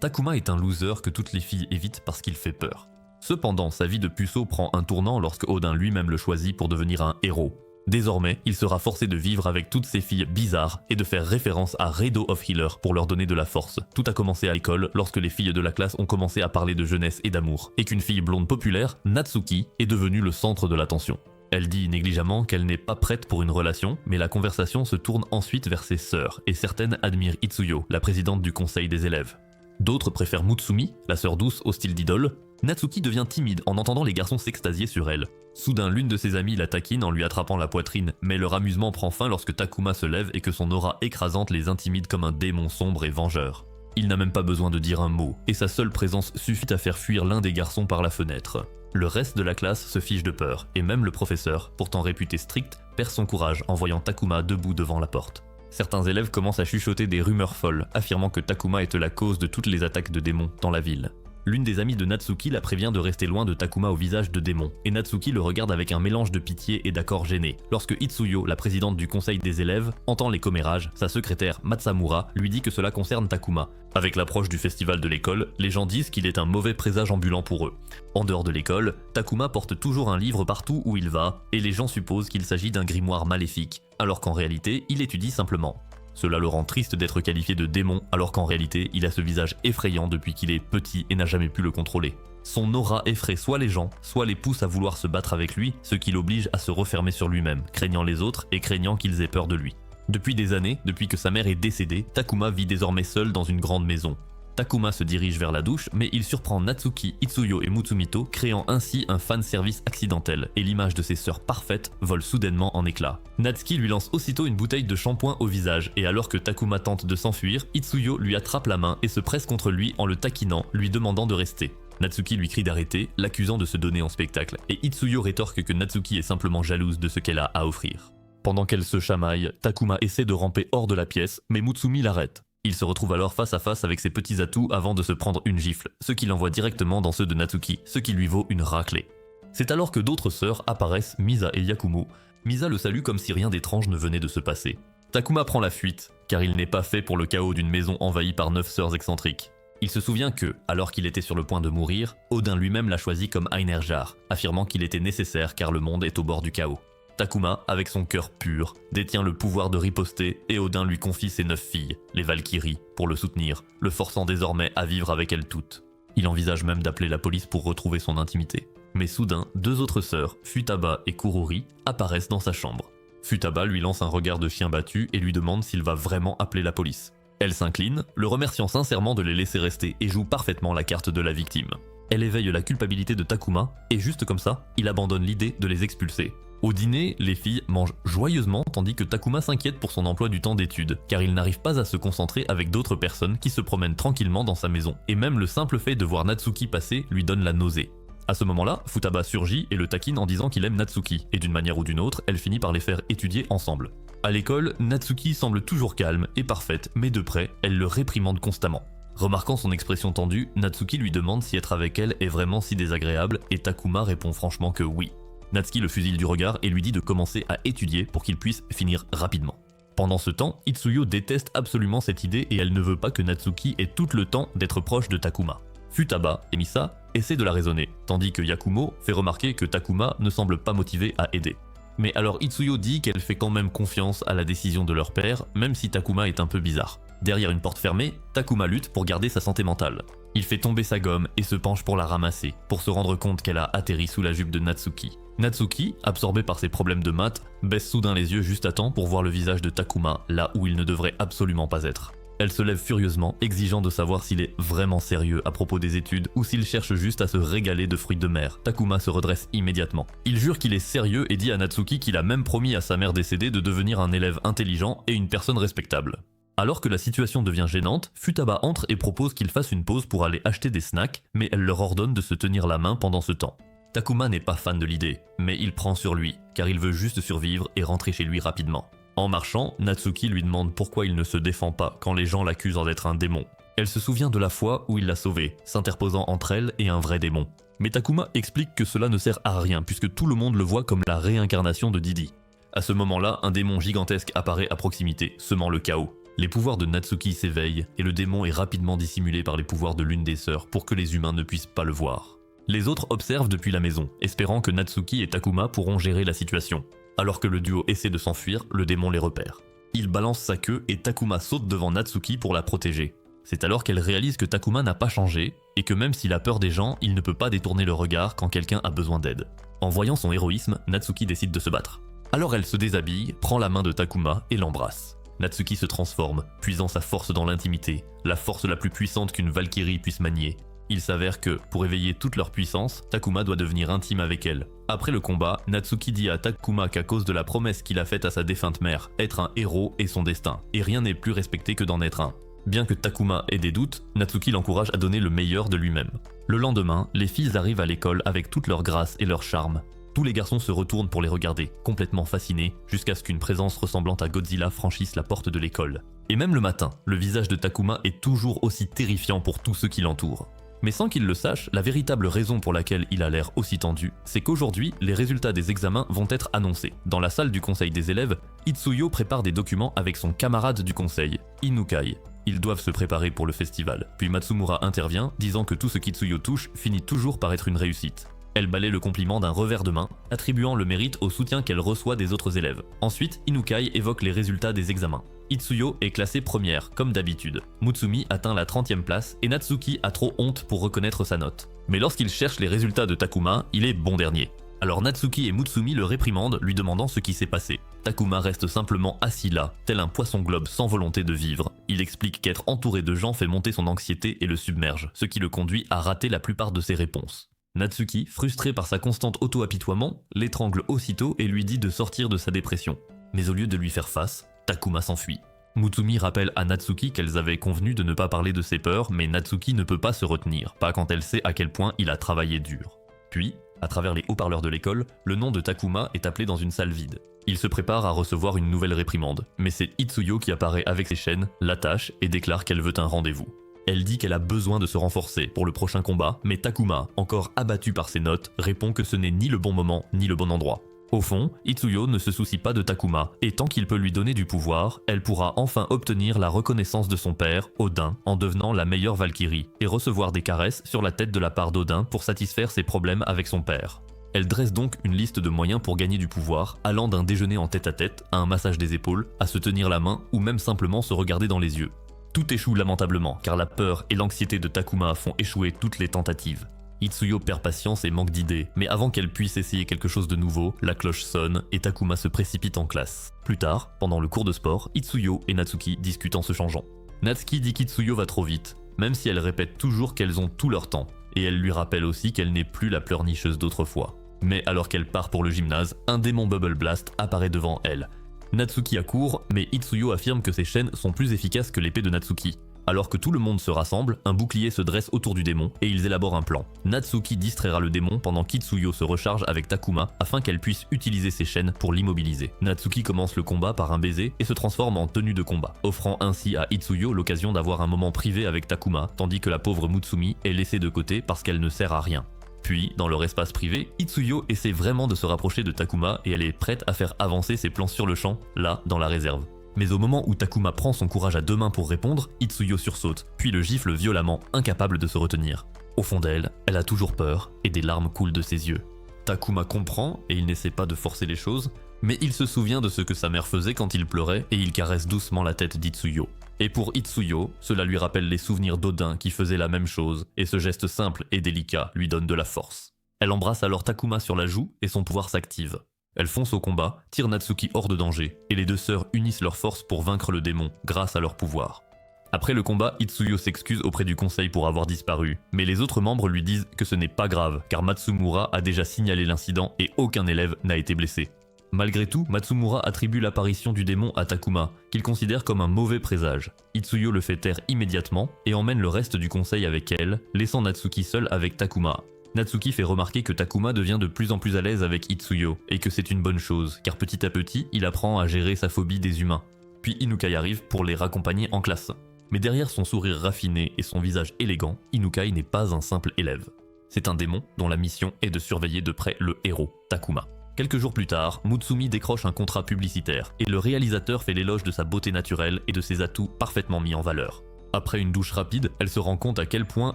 Takuma est un loser que toutes les filles évitent parce qu'il fait peur. Cependant, sa vie de puceau prend un tournant lorsque Odin lui-même le choisit pour devenir un héros. Désormais, il sera forcé de vivre avec toutes ces filles bizarres et de faire référence à Redo of Healer pour leur donner de la force. Tout a commencé à l'école lorsque les filles de la classe ont commencé à parler de jeunesse et d'amour, et qu'une fille blonde populaire, Natsuki, est devenue le centre de l'attention. Elle dit négligemment qu'elle n'est pas prête pour une relation, mais la conversation se tourne ensuite vers ses sœurs, et certaines admirent Itsuyo, la présidente du conseil des élèves. D'autres préfèrent Mutsumi, la sœur douce au style d'idole. Natsuki devient timide en entendant les garçons s'extasier sur elle. Soudain, l'une de ses amies la taquine en lui attrapant la poitrine, mais leur amusement prend fin lorsque Takuma se lève et que son aura écrasante les intimide comme un démon sombre et vengeur. Il n'a même pas besoin de dire un mot, et sa seule présence suffit à faire fuir l'un des garçons par la fenêtre. Le reste de la classe se fiche de peur, et même le professeur, pourtant réputé strict, perd son courage en voyant Takuma debout devant la porte. Certains élèves commencent à chuchoter des rumeurs folles, affirmant que Takuma était la cause de toutes les attaques de démons dans la ville. L'une des amies de Natsuki la prévient de rester loin de Takuma au visage de démon, et Natsuki le regarde avec un mélange de pitié et d'accord gêné. Lorsque Itsuyo, la présidente du conseil des élèves, entend les commérages, sa secrétaire Matsamura lui dit que cela concerne Takuma. Avec l'approche du festival de l'école, les gens disent qu'il est un mauvais présage ambulant pour eux. En dehors de l'école, Takuma porte toujours un livre partout où il va, et les gens supposent qu'il s'agit d'un grimoire maléfique, alors qu'en réalité, il étudie simplement. Cela le rend triste d'être qualifié de démon alors qu'en réalité il a ce visage effrayant depuis qu'il est petit et n'a jamais pu le contrôler. Son aura effraie soit les gens, soit les pousse à vouloir se battre avec lui, ce qui l'oblige à se refermer sur lui-même, craignant les autres et craignant qu'ils aient peur de lui. Depuis des années, depuis que sa mère est décédée, Takuma vit désormais seul dans une grande maison. Takuma se dirige vers la douche, mais il surprend Natsuki, Itsuyo et Mutsumito, créant ainsi un fanservice accidentel, et l'image de ses sœurs parfaites vole soudainement en éclats. Natsuki lui lance aussitôt une bouteille de shampoing au visage, et alors que Takuma tente de s'enfuir, Itsuyo lui attrape la main et se presse contre lui en le taquinant, lui demandant de rester. Natsuki lui crie d'arrêter, l'accusant de se donner en spectacle, et Itsuyo rétorque que Natsuki est simplement jalouse de ce qu'elle a à offrir. Pendant qu'elle se chamaille, Takuma essaie de ramper hors de la pièce, mais Mutsumi l'arrête. Il se retrouve alors face à face avec ses petits atouts avant de se prendre une gifle, ce qui l'envoie directement dans ceux de Natsuki, ce qui lui vaut une raclée. C'est alors que d'autres sœurs apparaissent, Misa et Yakumo. Misa le salue comme si rien d'étrange ne venait de se passer. Takuma prend la fuite, car il n'est pas fait pour le chaos d'une maison envahie par 9 sœurs excentriques. Il se souvient que, alors qu'il était sur le point de mourir, Odin lui-même l'a choisi comme Einherjar, affirmant qu'il était nécessaire car le monde est au bord du chaos. Takuma, avec son cœur pur, détient le pouvoir de riposter et Odin lui confie ses 9 filles, les Valkyries, pour le soutenir, le forçant désormais à vivre avec elles toutes. Il envisage même d'appeler la police pour retrouver son intimité. Mais soudain, 2 autres sœurs, Futaba et Kurori, apparaissent dans sa chambre. Futaba lui lance un regard de chien battu et lui demande s'il va vraiment appeler la police. Elle s'incline, le remerciant sincèrement de les laisser rester et joue parfaitement la carte de la victime. Elle éveille la culpabilité de Takuma et juste comme ça, il abandonne l'idée de les expulser. Au dîner, les filles mangent joyeusement tandis que Takuma s'inquiète pour son emploi du temps d'études, car il n'arrive pas à se concentrer avec d'autres personnes qui se promènent tranquillement dans sa maison, et même le simple fait de voir Natsuki passer lui donne la nausée. À ce moment-là, Futaba surgit et le taquine en disant qu'il aime Natsuki, et d'une manière ou d'une autre, elle finit par les faire étudier ensemble. À l'école, Natsuki semble toujours calme et parfaite, mais de près, elle le réprimande constamment. Remarquant son expression tendue, Natsuki lui demande si être avec elle est vraiment si désagréable, et Takuma répond franchement que oui. Natsuki le fusille du regard et lui dit de commencer à étudier pour qu'il puisse finir rapidement. Pendant ce temps, Itsuyo déteste absolument cette idée et elle ne veut pas que Natsuki ait tout le temps d'être proche de Takuma. Futaba et Misa essaient de la raisonner, tandis que Yakumo fait remarquer que Takuma ne semble pas motivé à aider. Mais alors Itsuyo dit qu'elle fait quand même confiance à la décision de leur père, même si Takuma est un peu bizarre. Derrière une porte fermée, Takuma lutte pour garder sa santé mentale. Il fait tomber sa gomme et se penche pour la ramasser, pour se rendre compte qu'elle a atterri sous la jupe de Natsuki. Natsuki, absorbé par ses problèmes de maths, baisse soudain les yeux juste à temps pour voir le visage de Takuma, là où il ne devrait absolument pas être. Elle se lève furieusement, exigeant de savoir s'il est vraiment sérieux à propos des études ou s'il cherche juste à se régaler de fruits de mer. Takuma se redresse immédiatement. Il jure qu'il est sérieux et dit à Natsuki qu'il a même promis à sa mère décédée de devenir un élève intelligent et une personne respectable. Alors que la situation devient gênante, Futaba entre et propose qu'il fasse une pause pour aller acheter des snacks, mais elle leur ordonne de se tenir la main pendant ce temps. Takuma n'est pas fan de l'idée, mais il prend sur lui, car il veut juste survivre et rentrer chez lui rapidement. En marchant, Natsuki lui demande pourquoi il ne se défend pas quand les gens l'accusent d'être un démon. Elle se souvient de la fois où il l'a sauvée, s'interposant entre elle et un vrai démon. Mais Takuma explique que cela ne sert à rien puisque tout le monde le voit comme la réincarnation de Didi. À ce moment-là, un démon gigantesque apparaît à proximité, semant le chaos. Les pouvoirs de Natsuki s'éveillent et le démon est rapidement dissimulé par les pouvoirs de l'une des sœurs pour que les humains ne puissent pas le voir. Les autres observent depuis la maison, espérant que Natsuki et Takuma pourront gérer la situation. Alors que le duo essaie de s'enfuir, le démon les repère. Il balance sa queue et Takuma saute devant Natsuki pour la protéger. C'est alors qu'elle réalise que Takuma n'a pas changé et que même s'il a peur des gens, il ne peut pas détourner le regard quand quelqu'un a besoin d'aide. En voyant son héroïsme, Natsuki décide de se battre. Alors elle se déshabille, prend la main de Takuma et l'embrasse. Natsuki se transforme, puisant sa force dans l'intimité, la force la plus puissante qu'une Valkyrie puisse manier. Il s'avère que, pour éveiller toute leur puissance, Takuma doit devenir intime avec elle. Après le combat, Natsuki dit à Takuma qu'à cause de la promesse qu'il a faite à sa défunte mère, être un héros est son destin, et rien n'est plus respecté que d'en être un. Bien que Takuma ait des doutes, Natsuki l'encourage à donner le meilleur de lui-même. Le lendemain, les filles arrivent à l'école avec toute leur grâce et leur charme. Tous les garçons se retournent pour les regarder, complètement fascinés, jusqu'à ce qu'une présence ressemblant à Godzilla franchisse la porte de l'école. Et même le matin, le visage de Takuma est toujours aussi terrifiant pour tous ceux qui l'entourent. Mais sans qu'il le sache, la véritable raison pour laquelle il a l'air aussi tendu, c'est qu'aujourd'hui, les résultats des examens vont être annoncés. Dans la salle du conseil des élèves, Itsuyo prépare des documents avec son camarade du conseil, Inukai. Ils doivent se préparer pour le festival. Puis Matsumura intervient, disant que tout ce qu'Itsuyo touche finit toujours par être une réussite. Elle balaie le compliment d'un revers de main, attribuant le mérite au soutien qu'elle reçoit des autres élèves. Ensuite, Inukai évoque les résultats des examens. Itsuyo est classée première, comme d'habitude. Mutsumi atteint la 30e place et Natsuki a trop honte pour reconnaître sa note. Mais lorsqu'il cherche les résultats de Takuma, il est bon dernier. Alors Natsuki et Mutsumi le réprimandent, lui demandant ce qui s'est passé. Takuma reste simplement assis là, tel un poisson globe sans volonté de vivre. Il explique qu'être entouré de gens fait monter son anxiété et le submerge, ce qui le conduit à rater la plupart de ses réponses. Natsuki, frustré par sa constante auto-apitoiement, l'étrangle aussitôt et lui dit de sortir de sa dépression. Mais au lieu de lui faire face, Takuma s'enfuit. Mutsumi rappelle à Natsuki qu'elles avaient convenu de ne pas parler de ses peurs, mais Natsuki ne peut pas se retenir, pas quand elle sait à quel point il a travaillé dur. Puis, à travers les haut-parleurs de l'école, le nom de Takuma est appelé dans une salle vide. Il se prépare à recevoir une nouvelle réprimande, mais c'est Itsuyo qui apparaît avec ses chaînes, l'attache et déclare qu'elle veut un rendez-vous. Elle dit qu'elle a besoin de se renforcer pour le prochain combat, mais Takuma, encore abattu par ses notes, répond que ce n'est ni le bon moment ni le bon endroit. Au fond, Itsuyo ne se soucie pas de Takuma, et tant qu'il peut lui donner du pouvoir, elle pourra enfin obtenir la reconnaissance de son père, Odin, en devenant la meilleure Valkyrie, et recevoir des caresses sur la tête de la part d'Odin pour satisfaire ses problèmes avec son père. Elle dresse donc une liste de moyens pour gagner du pouvoir, allant d'un déjeuner en tête-à-tête à un massage des épaules, à se tenir la main ou même simplement se regarder dans les yeux. Tout échoue lamentablement, car la peur et l'anxiété de Takuma font échouer toutes les tentatives. Itsuyo perd patience et manque d'idées, mais avant qu'elle puisse essayer quelque chose de nouveau, la cloche sonne et Takuma se précipite en classe. Plus tard, pendant le cours de sport, Itsuyo et Natsuki discutent en se changeant. Natsuki dit qu'Itsuyo va trop vite, même si elle répète toujours qu'elles ont tout leur temps, et elle lui rappelle aussi qu'elle n'est plus la pleurnicheuse d'autrefois. Mais alors qu'elle part pour le gymnase, un démon Bubble Blast apparaît devant elle. Natsuki accourt, mais Itsuyo affirme que ses chaînes sont plus efficaces que l'épée de Natsuki. Alors que tout le monde se rassemble, un bouclier se dresse autour du démon et ils élaborent un plan. Natsuki distraira le démon pendant qu'Itsuyo se recharge avec Takuma afin qu'elle puisse utiliser ses chaînes pour l'immobiliser. Natsuki commence le combat par un baiser et se transforme en tenue de combat, offrant ainsi à Itsuyo l'occasion d'avoir un moment privé avec Takuma, tandis que la pauvre Mutsumi est laissée de côté parce qu'elle ne sert à rien. Puis, dans leur espace privé, Itsuyo essaie vraiment de se rapprocher de Takuma et elle est prête à faire avancer ses plans sur le champ, là, dans la réserve. Mais au moment où Takuma prend son courage à deux mains pour répondre, Itsuyo sursaute, puis le gifle violemment, incapable de se retenir. Au fond d'elle, elle a toujours peur et des larmes coulent de ses yeux. Takuma comprend et il n'essaie pas de forcer les choses, mais il se souvient de ce que sa mère faisait quand il pleurait et il caresse doucement la tête d'Itsuyo. Et pour Itsuyo, cela lui rappelle les souvenirs d'Odin qui faisait la même chose, et ce geste simple et délicat lui donne de la force. Elle embrasse alors Takuma sur la joue et son pouvoir s'active. Elle fonce au combat, tire Natsuki hors de danger, et les deux sœurs unissent leurs forces pour vaincre le démon grâce à leur pouvoir. Après le combat, Itsuyo s'excuse auprès du conseil pour avoir disparu, mais les autres membres lui disent que ce n'est pas grave car Matsumura a déjà signalé l'incident et aucun élève n'a été blessé. Malgré tout, Matsumura attribue l'apparition du démon à Takuma, qu'il considère comme un mauvais présage. Itsuyo le fait taire immédiatement et emmène le reste du conseil avec elle, laissant Natsuki seule avec Takuma. Natsuki fait remarquer que Takuma devient de plus en plus à l'aise avec Itsuyo, et que c'est une bonne chose, car petit à petit, il apprend à gérer sa phobie des humains. Puis Inukai arrive pour les raccompagner en classe. Mais derrière son sourire raffiné et son visage élégant, Inukai n'est pas un simple élève. C'est un démon dont la mission est de surveiller de près le héros, Takuma. Quelques jours plus tard, Mutsumi décroche un contrat publicitaire et le réalisateur fait l'éloge de sa beauté naturelle et de ses atouts parfaitement mis en valeur. Après une douche rapide, elle se rend compte à quel point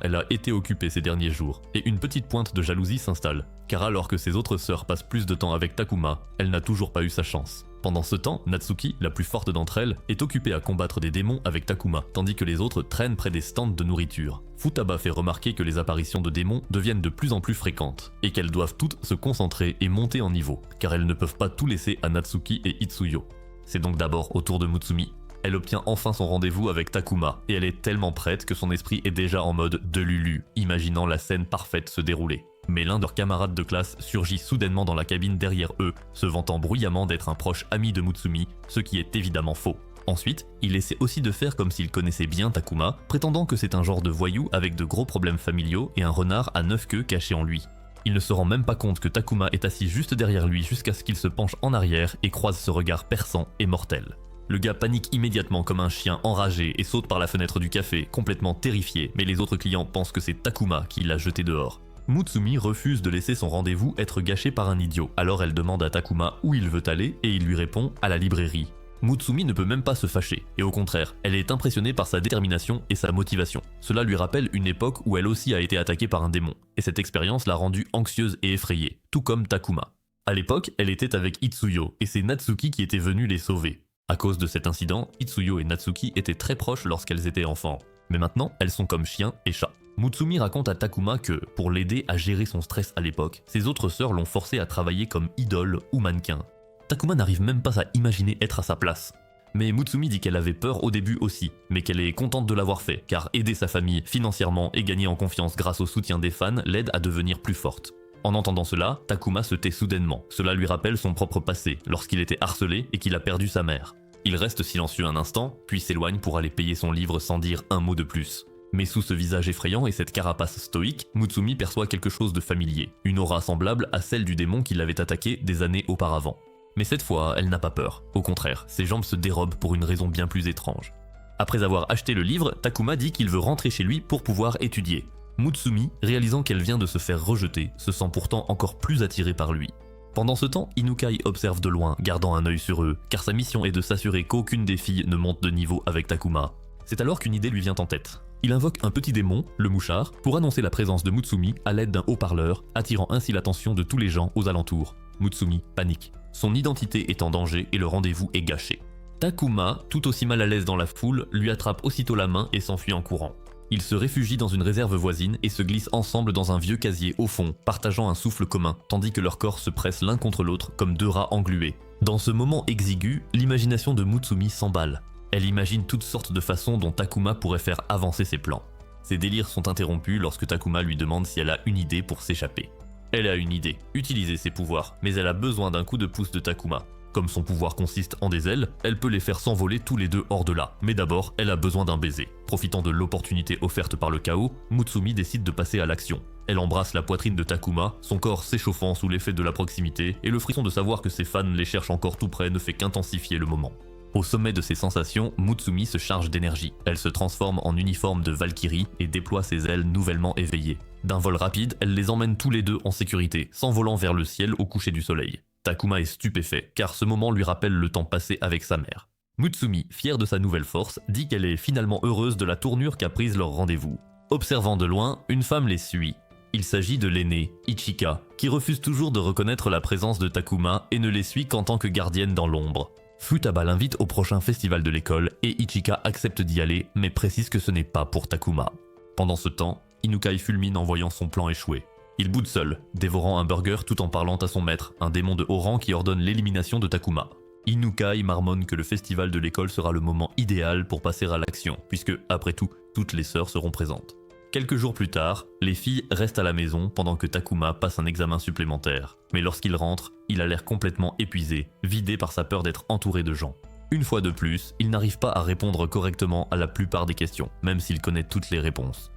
elle a été occupée ces derniers jours, et une petite pointe de jalousie s'installe, car alors que ses autres sœurs passent plus de temps avec Takuma, elle n'a toujours pas eu sa chance. Pendant ce temps, Natsuki, la plus forte d'entre elles, est occupée à combattre des démons avec Takuma, tandis que les autres traînent près des stands de nourriture. Futaba fait remarquer que les apparitions de démons deviennent de plus en plus fréquentes, et qu'elles doivent toutes se concentrer et monter en niveau, car elles ne peuvent pas tout laisser à Natsuki et Itsuyo. C'est donc d'abord au tour de Mutsumi. Elle obtient enfin son rendez-vous avec Takuma, et elle est tellement prête que son esprit est déjà en mode de Lulu, imaginant la scène parfaite se dérouler. Mais l'un de leurs camarades de classe surgit soudainement dans la cabine derrière eux, se vantant bruyamment d'être un proche ami de Mutsumi, ce qui est évidemment faux. Ensuite, il essaie aussi de faire comme s'il connaissait bien Takuma, prétendant que c'est un genre de voyou avec de gros problèmes familiaux et un renard à 9 queues caché en lui. Il ne se rend même pas compte que Takuma est assis juste derrière lui jusqu'à ce qu'il se penche en arrière et croise ce regard perçant et mortel. Le gars panique immédiatement comme un chien enragé et saute par la fenêtre du café, complètement terrifié, mais les autres clients pensent que c'est Takuma qui l'a jeté dehors. Mutsumi refuse de laisser son rendez-vous être gâché par un idiot, alors elle demande à Takuma où il veut aller et il lui répond à la librairie. Mutsumi ne peut même pas se fâcher, et au contraire, elle est impressionnée par sa détermination et sa motivation. Cela lui rappelle une époque où elle aussi a été attaquée par un démon, et cette expérience l'a rendue anxieuse et effrayée, tout comme Takuma. À l'époque, elle était avec Itsuyo, et c'est Natsuki qui était venu les sauver. À cause de cet incident, Itsuyo et Natsuki étaient très proches lorsqu'elles étaient enfants. Mais maintenant, elles sont comme chien et chat. Mutsumi raconte à Takuma que, pour l'aider à gérer son stress à l'époque, ses autres sœurs l'ont forcé à travailler comme idole ou mannequin. Takuma n'arrive même pas à imaginer être à sa place. Mais Mutsumi dit qu'elle avait peur au début aussi, mais qu'elle est contente de l'avoir fait, car aider sa famille financièrement et gagner en confiance grâce au soutien des fans l'aide à devenir plus forte. En entendant cela, Takuma se tait soudainement. Cela lui rappelle son propre passé, lorsqu'il était harcelé et qu'il a perdu sa mère. Il reste silencieux un instant, puis s'éloigne pour aller payer son livre sans dire un mot de plus. Mais sous ce visage effrayant et cette carapace stoïque, Mutsumi perçoit quelque chose de familier, une aura semblable à celle du démon qui l'avait attaqué des années auparavant. Mais cette fois, elle n'a pas peur. Au contraire, ses jambes se dérobent pour une raison bien plus étrange. Après avoir acheté le livre, Takuma dit qu'il veut rentrer chez lui pour pouvoir étudier. Mutsumi, réalisant qu'elle vient de se faire rejeter, se sent pourtant encore plus attirée par lui. Pendant ce temps, Inukai observe de loin, gardant un œil sur eux, car sa mission est de s'assurer qu'aucune des filles ne monte de niveau avec Takuma. C'est alors qu'une idée lui vient en tête. Il invoque un petit démon, le mouchard, pour annoncer la présence de Mutsumi à l'aide d'un haut-parleur, attirant ainsi l'attention de tous les gens aux alentours. Mutsumi panique. Son identité est en danger et le rendez-vous est gâché. Takuma, tout aussi mal à l'aise dans la foule, lui attrape aussitôt la main et s'enfuit en courant. Ils se réfugient dans une réserve voisine et se glissent ensemble dans un vieux casier au fond, partageant un souffle commun, tandis que leurs corps se pressent l'un contre l'autre comme deux rats englués. Dans ce moment exigu, l'imagination de Mutsumi s'emballe. Elle imagine toutes sortes de façons dont Takuma pourrait faire avancer ses plans. Ses délires sont interrompus lorsque Takuma lui demande si elle a une idée pour s'échapper. Elle a une idée, utiliser ses pouvoirs, mais elle a besoin d'un coup de pouce de Takuma. Comme son pouvoir consiste en des ailes, elle peut les faire s'envoler tous les deux hors de là. Mais d'abord, elle a besoin d'un baiser. Profitant de l'opportunité offerte par le chaos, Mutsumi décide de passer à l'action. Elle embrasse la poitrine de Takuma, son corps s'échauffant sous l'effet de la proximité, et le frisson de savoir que ses fans les cherchent encore tout près ne fait qu'intensifier le moment. Au sommet de ses sensations, Mutsumi se charge d'énergie. Elle se transforme en uniforme de Valkyrie et déploie ses ailes nouvellement éveillées. D'un vol rapide, elle les emmène tous les deux en sécurité, s'envolant vers le ciel au coucher du soleil. Takuma est stupéfait, car ce moment lui rappelle le temps passé avec sa mère. Mutsumi, fière de sa nouvelle force, dit qu'elle est finalement heureuse de la tournure qu'a prise leur rendez-vous. Observant de loin, une femme les suit. Il s'agit de l'aînée, Ichika, qui refuse toujours de reconnaître la présence de Takuma et ne les suit qu'en tant que gardienne dans l'ombre. Futaba l'invite au prochain festival de l'école et Ichika accepte d'y aller, mais précise que ce n'est pas pour Takuma. Pendant ce temps, Inukai fulmine en voyant son plan échouer. Il boude seul, dévorant un burger tout en parlant à son maître, un démon de haut rang qui ordonne l'élimination de Takuma. Inukai marmonne que le festival de l'école sera le moment idéal pour passer à l'action, puisque, après tout, toutes les sœurs seront présentes. Quelques jours plus tard, les filles restent à la maison pendant que Takuma passe un examen supplémentaire. Mais lorsqu'il rentre, il a l'air complètement épuisé, vidé par sa peur d'être entouré de gens. Une fois de plus, il n'arrive pas à répondre correctement à la plupart des questions, même s'il connaît toutes les réponses.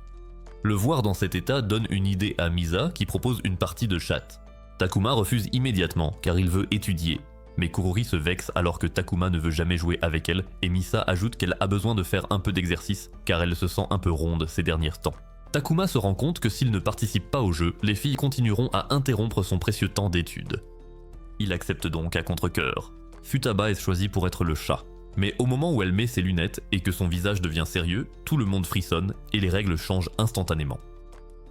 Le voir dans cet état donne une idée à Misa qui propose une partie de chat. Takuma refuse immédiatement car il veut étudier. Mais Kurori se vexe alors que Takuma ne veut jamais jouer avec elle et Misa ajoute qu'elle a besoin de faire un peu d'exercice car elle se sent un peu ronde ces derniers temps. Takuma se rend compte que s'il ne participe pas au jeu, les filles continueront à interrompre son précieux temps d'études. il accepte donc à contre-cœur. Futaba est choisie pour être le chat. Mais au moment où elle met ses lunettes et que son visage devient sérieux, tout le monde frissonne et les règles changent instantanément.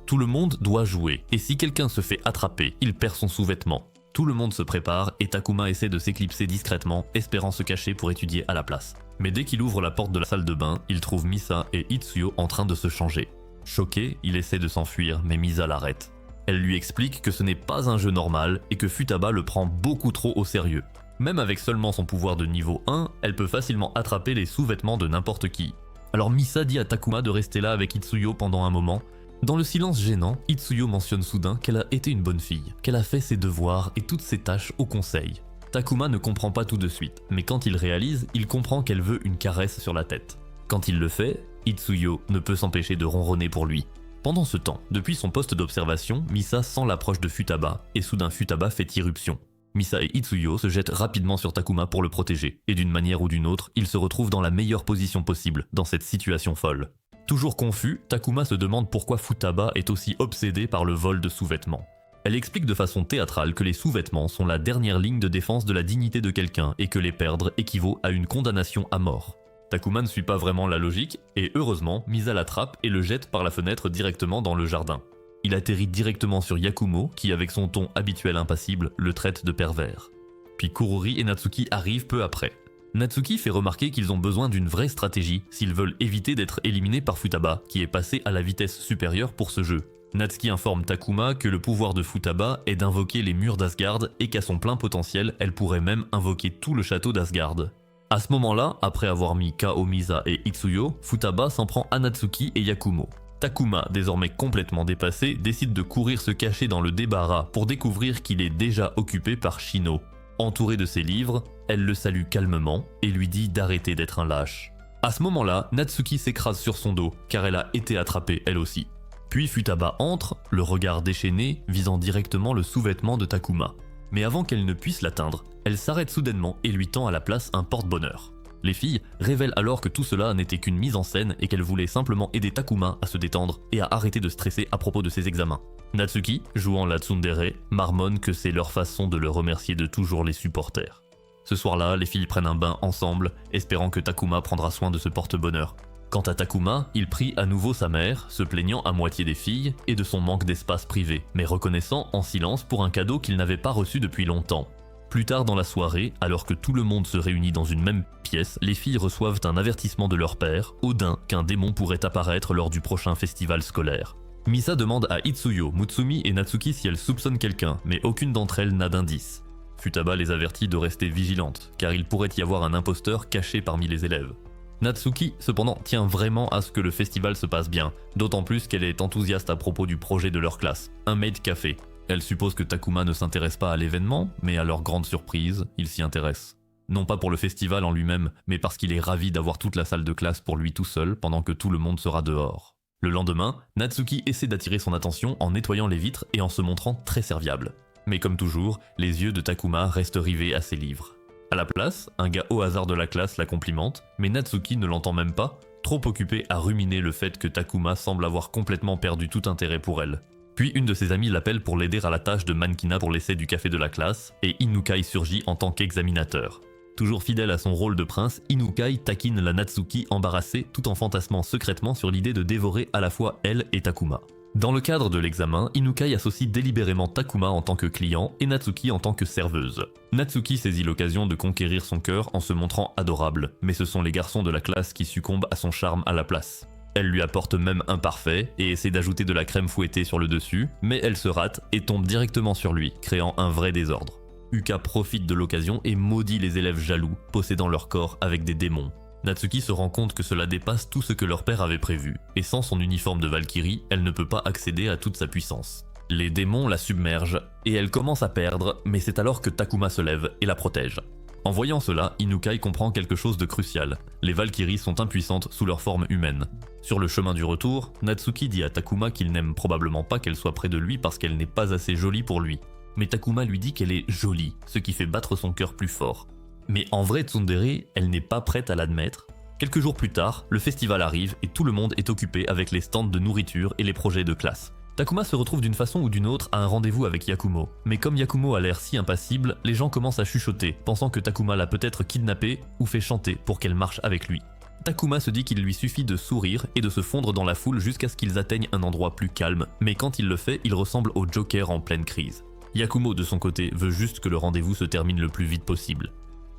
Tout le monde doit jouer, et si quelqu'un se fait attraper, il perd son sous-vêtement. Tout le monde se prépare et Takuma essaie de s'éclipser discrètement, espérant se cacher pour étudier à la place. Mais dès qu'il ouvre la porte de la salle de bain, il trouve Misa et Itsuyo en train de se changer. Choqué, il essaie de s'enfuir, mais Misa l'arrête. Elle lui explique que ce n'est pas un jeu normal et que Futaba le prend beaucoup trop au sérieux. Même avec seulement son pouvoir de niveau 1, elle peut facilement attraper les sous-vêtements de n'importe qui. Alors Misa dit à Takuma de rester là avec Itsuyo pendant un moment. Dans le silence gênant, Itsuyo mentionne soudain qu'elle a été une bonne fille, qu'elle a fait ses devoirs et toutes ses tâches au conseil. Takuma ne comprend pas tout de suite, mais quand il réalise, il comprend qu'elle veut une caresse sur la tête. Quand il le fait, Itsuyo ne peut s'empêcher de ronronner pour lui. Pendant ce temps, depuis son poste d'observation, Misa sent l'approche de Futaba, et soudain Futaba fait irruption. Misa et Itsuyo se jettent rapidement sur Takuma pour le protéger, et d'une manière ou d'une autre, ils se retrouvent dans la meilleure position possible dans cette situation folle. Toujours confus, Takuma se demande pourquoi Futaba est aussi obsédée par le vol de sous-vêtements. Elle explique de façon théâtrale que les sous-vêtements sont la dernière ligne de défense de la dignité de quelqu'un et que les perdre équivaut à une condamnation à mort. Takuma ne suit pas vraiment la logique, et heureusement, Misa l'attrape et le jette par la fenêtre directement dans le jardin. Il atterrit directement sur Yakumo, qui avec son ton habituel impassible, le traite de pervers. Puis Kurori et Natsuki arrivent peu après. Natsuki fait remarquer qu'ils ont besoin d'une vraie stratégie s'ils veulent éviter d'être éliminés par Futaba, qui est passé à la vitesse supérieure pour ce jeu. Natsuki informe Takuma que le pouvoir de Futaba est d'invoquer les murs d'Asgard et qu'à son plein potentiel, elle pourrait même invoquer tout le château d'Asgard. À ce moment-là, après avoir mis KO Misa et Itsuyo, Futaba s'en prend à Natsuki et Yakumo. Takuma, désormais complètement dépassé, décide de courir se cacher dans le débarras pour découvrir qu'il est déjà occupé par Shino. Entourée de ses livres, elle le salue calmement et lui dit d'arrêter d'être un lâche. À ce moment-là, Natsuki s'écrase sur son dos car elle a été attrapée elle aussi. Puis Futaba entre, le regard déchaîné, visant directement le sous-vêtement de Takuma. Mais avant qu'elle ne puisse l'atteindre, elle s'arrête soudainement et lui tend à la place un porte-bonheur. Les filles révèlent alors que tout cela n'était qu'une mise en scène et qu'elle voulait simplement aider Takuma à se détendre et à arrêter de stresser à propos de ses examens. Natsuki, jouant la tsundere, marmonne que c'est leur façon de le remercier de toujours les supporters. Ce soir-là, les filles prennent un bain ensemble, espérant que Takuma prendra soin de ce porte-bonheur. Quant à Takuma, il prie à nouveau sa mère, se plaignant à moitié des filles et de son manque d'espace privé, mais reconnaissant en silence pour un cadeau qu'il n'avait pas reçu depuis longtemps. Plus tard dans la soirée, alors que tout le monde se réunit dans une même pièce, les filles reçoivent un avertissement de leur père, Odin, qu'un démon pourrait apparaître lors du prochain festival scolaire. Misa demande à Itsuyo, Mutsumi et Natsuki si elles soupçonnent quelqu'un, mais aucune d'entre elles n'a d'indice. Futaba les avertit de rester vigilantes, car il pourrait y avoir un imposteur caché parmi les élèves. Natsuki, cependant, tient vraiment à ce que le festival se passe bien, d'autant plus qu'elle est enthousiaste à propos du projet de leur classe, un maid café. Elle suppose que Takuma ne s'intéresse pas à l'événement, mais à leur grande surprise, il s'y intéresse. Non pas pour le festival en lui-même, mais parce qu'il est ravi d'avoir toute la salle de classe pour lui tout seul pendant que tout le monde sera dehors. Le lendemain, Natsuki essaie d'attirer son attention en nettoyant les vitres et en se montrant très serviable. Mais comme toujours, les yeux de Takuma restent rivés à ses livres. À la place, un gars au hasard de la classe la complimente, mais Natsuki ne l'entend même pas, trop occupé à ruminer le fait que Takuma semble avoir complètement perdu tout intérêt pour elle. Puis une de ses amies l'appelle pour l'aider à la tâche de mannequinat pour l'essai du café de la classe, et Inukai surgit en tant qu'examinateur. Toujours fidèle à son rôle de prince, Inukai taquine la Natsuki embarrassée tout en fantasmant secrètement sur l'idée de dévorer à la fois elle et Takuma. Dans le cadre de l'examen, Inukai associe délibérément Takuma en tant que client et Natsuki en tant que serveuse. Natsuki saisit l'occasion de conquérir son cœur en se montrant adorable, mais ce sont les garçons de la classe qui succombent à son charme à la place. Elle lui apporte même un parfait et essaie d'ajouter de la crème fouettée sur le dessus, mais elle se rate et tombe directement sur lui, créant un vrai désordre. Uka profite de l'occasion et maudit les élèves jaloux, possédant leur corps avec des démons. Natsuki se rend compte que cela dépasse tout ce que leur père avait prévu, et sans son uniforme de Valkyrie, elle ne peut pas accéder à toute sa puissance. Les démons la submergent, et elle commence à perdre, mais c'est alors que Takuma se lève et la protège. En voyant cela, Inukai comprend quelque chose de crucial. Les Valkyries sont impuissantes sous leur forme humaine. Sur le chemin du retour, Natsuki dit à Takuma qu'il n'aime probablement pas qu'elle soit près de lui parce qu'elle n'est pas assez jolie pour lui. Mais Takuma lui dit qu'elle est jolie, ce qui fait battre son cœur plus fort. Mais en vrai tsundere, elle n'est pas prête à l'admettre. Quelques jours plus tard, le festival arrive et tout le monde est occupé avec les stands de nourriture et les projets de classe. Takuma se retrouve d'une façon ou d'une autre à un rendez-vous avec Yakumo, mais comme Yakumo a l'air si impassible, les gens commencent à chuchoter, pensant que Takuma l'a peut-être kidnappé ou fait chanter pour qu'elle marche avec lui. Takuma se dit qu'il lui suffit de sourire et de se fondre dans la foule jusqu'à ce qu'ils atteignent un endroit plus calme, mais quand il le fait, il ressemble au Joker en pleine crise. Yakumo de son côté veut juste que le rendez-vous se termine le plus vite possible.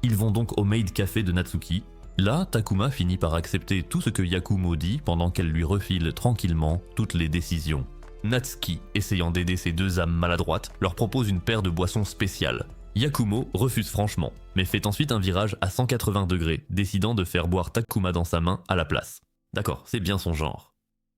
Ils vont donc au Maid Café de Natsuki. Là, Takuma finit par accepter tout ce que Yakumo dit pendant qu'elle lui refile tranquillement toutes les décisions. Natsuki, essayant d'aider ses deux âmes maladroites, leur propose une paire de boissons spéciales. Yakumo refuse franchement, mais fait ensuite un virage à 180 degrés, décidant de faire boire Takuma dans sa main à la place. D'accord, c'est bien son genre.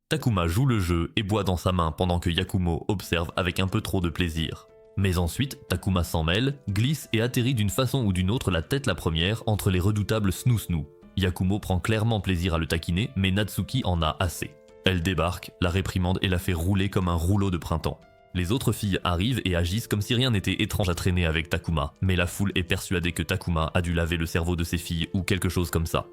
Takuma joue le jeu et boit dans sa main pendant que Yakumo observe avec un peu trop de plaisir. Mais ensuite, Takuma s'en mêle, glisse et atterrit d'une façon ou d'une autre la tête la première entre les redoutables Snoo-Snoo. Yakumo prend clairement plaisir à le taquiner, mais Natsuki en a assez. Elle débarque, la réprimande et la fait rouler comme un rouleau de printemps. Les autres filles arrivent et agissent comme si rien n'était étrange à traîner avec Takuma, mais la foule est persuadée que Takuma a dû laver le cerveau de ses filles ou quelque chose comme ça.